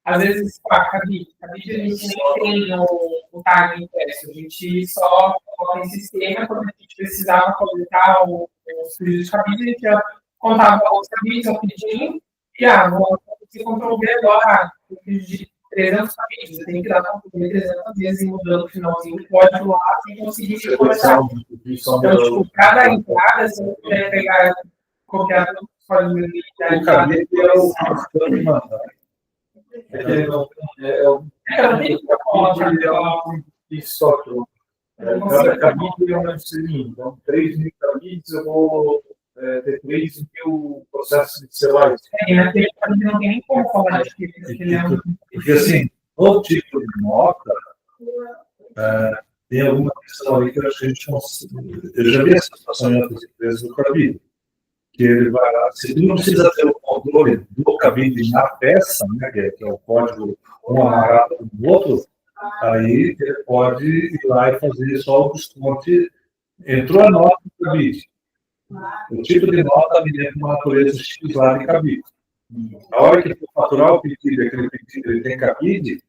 às vezes, cabide a gente nem tem o tag impresso, a gente só coloca em sistema. Quando a gente precisava coletar os pedidos de cabide, a gente já contava os cabides, eu pedindo, e você Ctrl-V agora, eu pedi 300 cabides, você tem que dar Ctrl-V 300 vezes e mudando o finalzinho do código lá, sem conseguir coletar. Então, tipo, cada entrada, se você puder pegar, copiar todos os códigos da cabide é o Cada cabide é um selinho. Então, 3 mil cabides, eu vou ter 3 mil processos de celulares. Não tem nem como falar de que ele é um. Porque, assim, no tipo de nota, tem alguma questão ali que eu acho que a gente consegue. Eu já vi essa situação em outras empresas do cabide. Que ele vai lá, se ele não precisa ter o controle do cabide na peça, né, que é o código um amarrado do outro, aí ele pode ir lá e fazer só o desconto. Entrou a nota do cabide. O tipo de nota me dentro de uma natureza X lá de cabide. A hora que for faturar o pedido, aquele pedido ele tem cabide,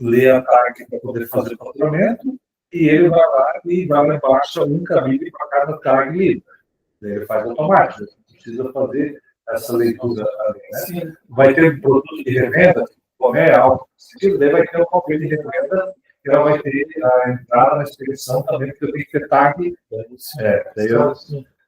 lê a tag para poder fazer o faturamento, e ele vai lá e baixa um cabide para cada tag livre. Ele faz automático, não precisa fazer essa leitura ali, né? Vai ter um produto de revenda, como é algo sentido, daí vai ter um papel de revenda, que ela vai ter a entrada na expedição também, porque eu tenho que ter tag.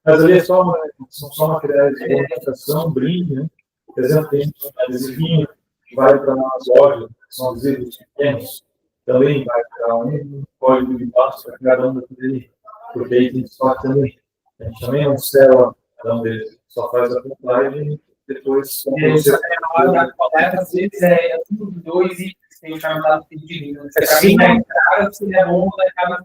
Mas ali são só materiais de orientação, brinde, né? Por exemplo, tem um adesivinho que vai para as lojas, são adesivos pequenos, também vai para um código de passo para cada um daquele, porque aí tem estoque também. A gente também não sela cada um deles, só faz a compragem e depois. Na hora da coleta, às vezes é tudo 2 itens que tem o chamado pedido. Você caminha na entrada, se é bom, vai cada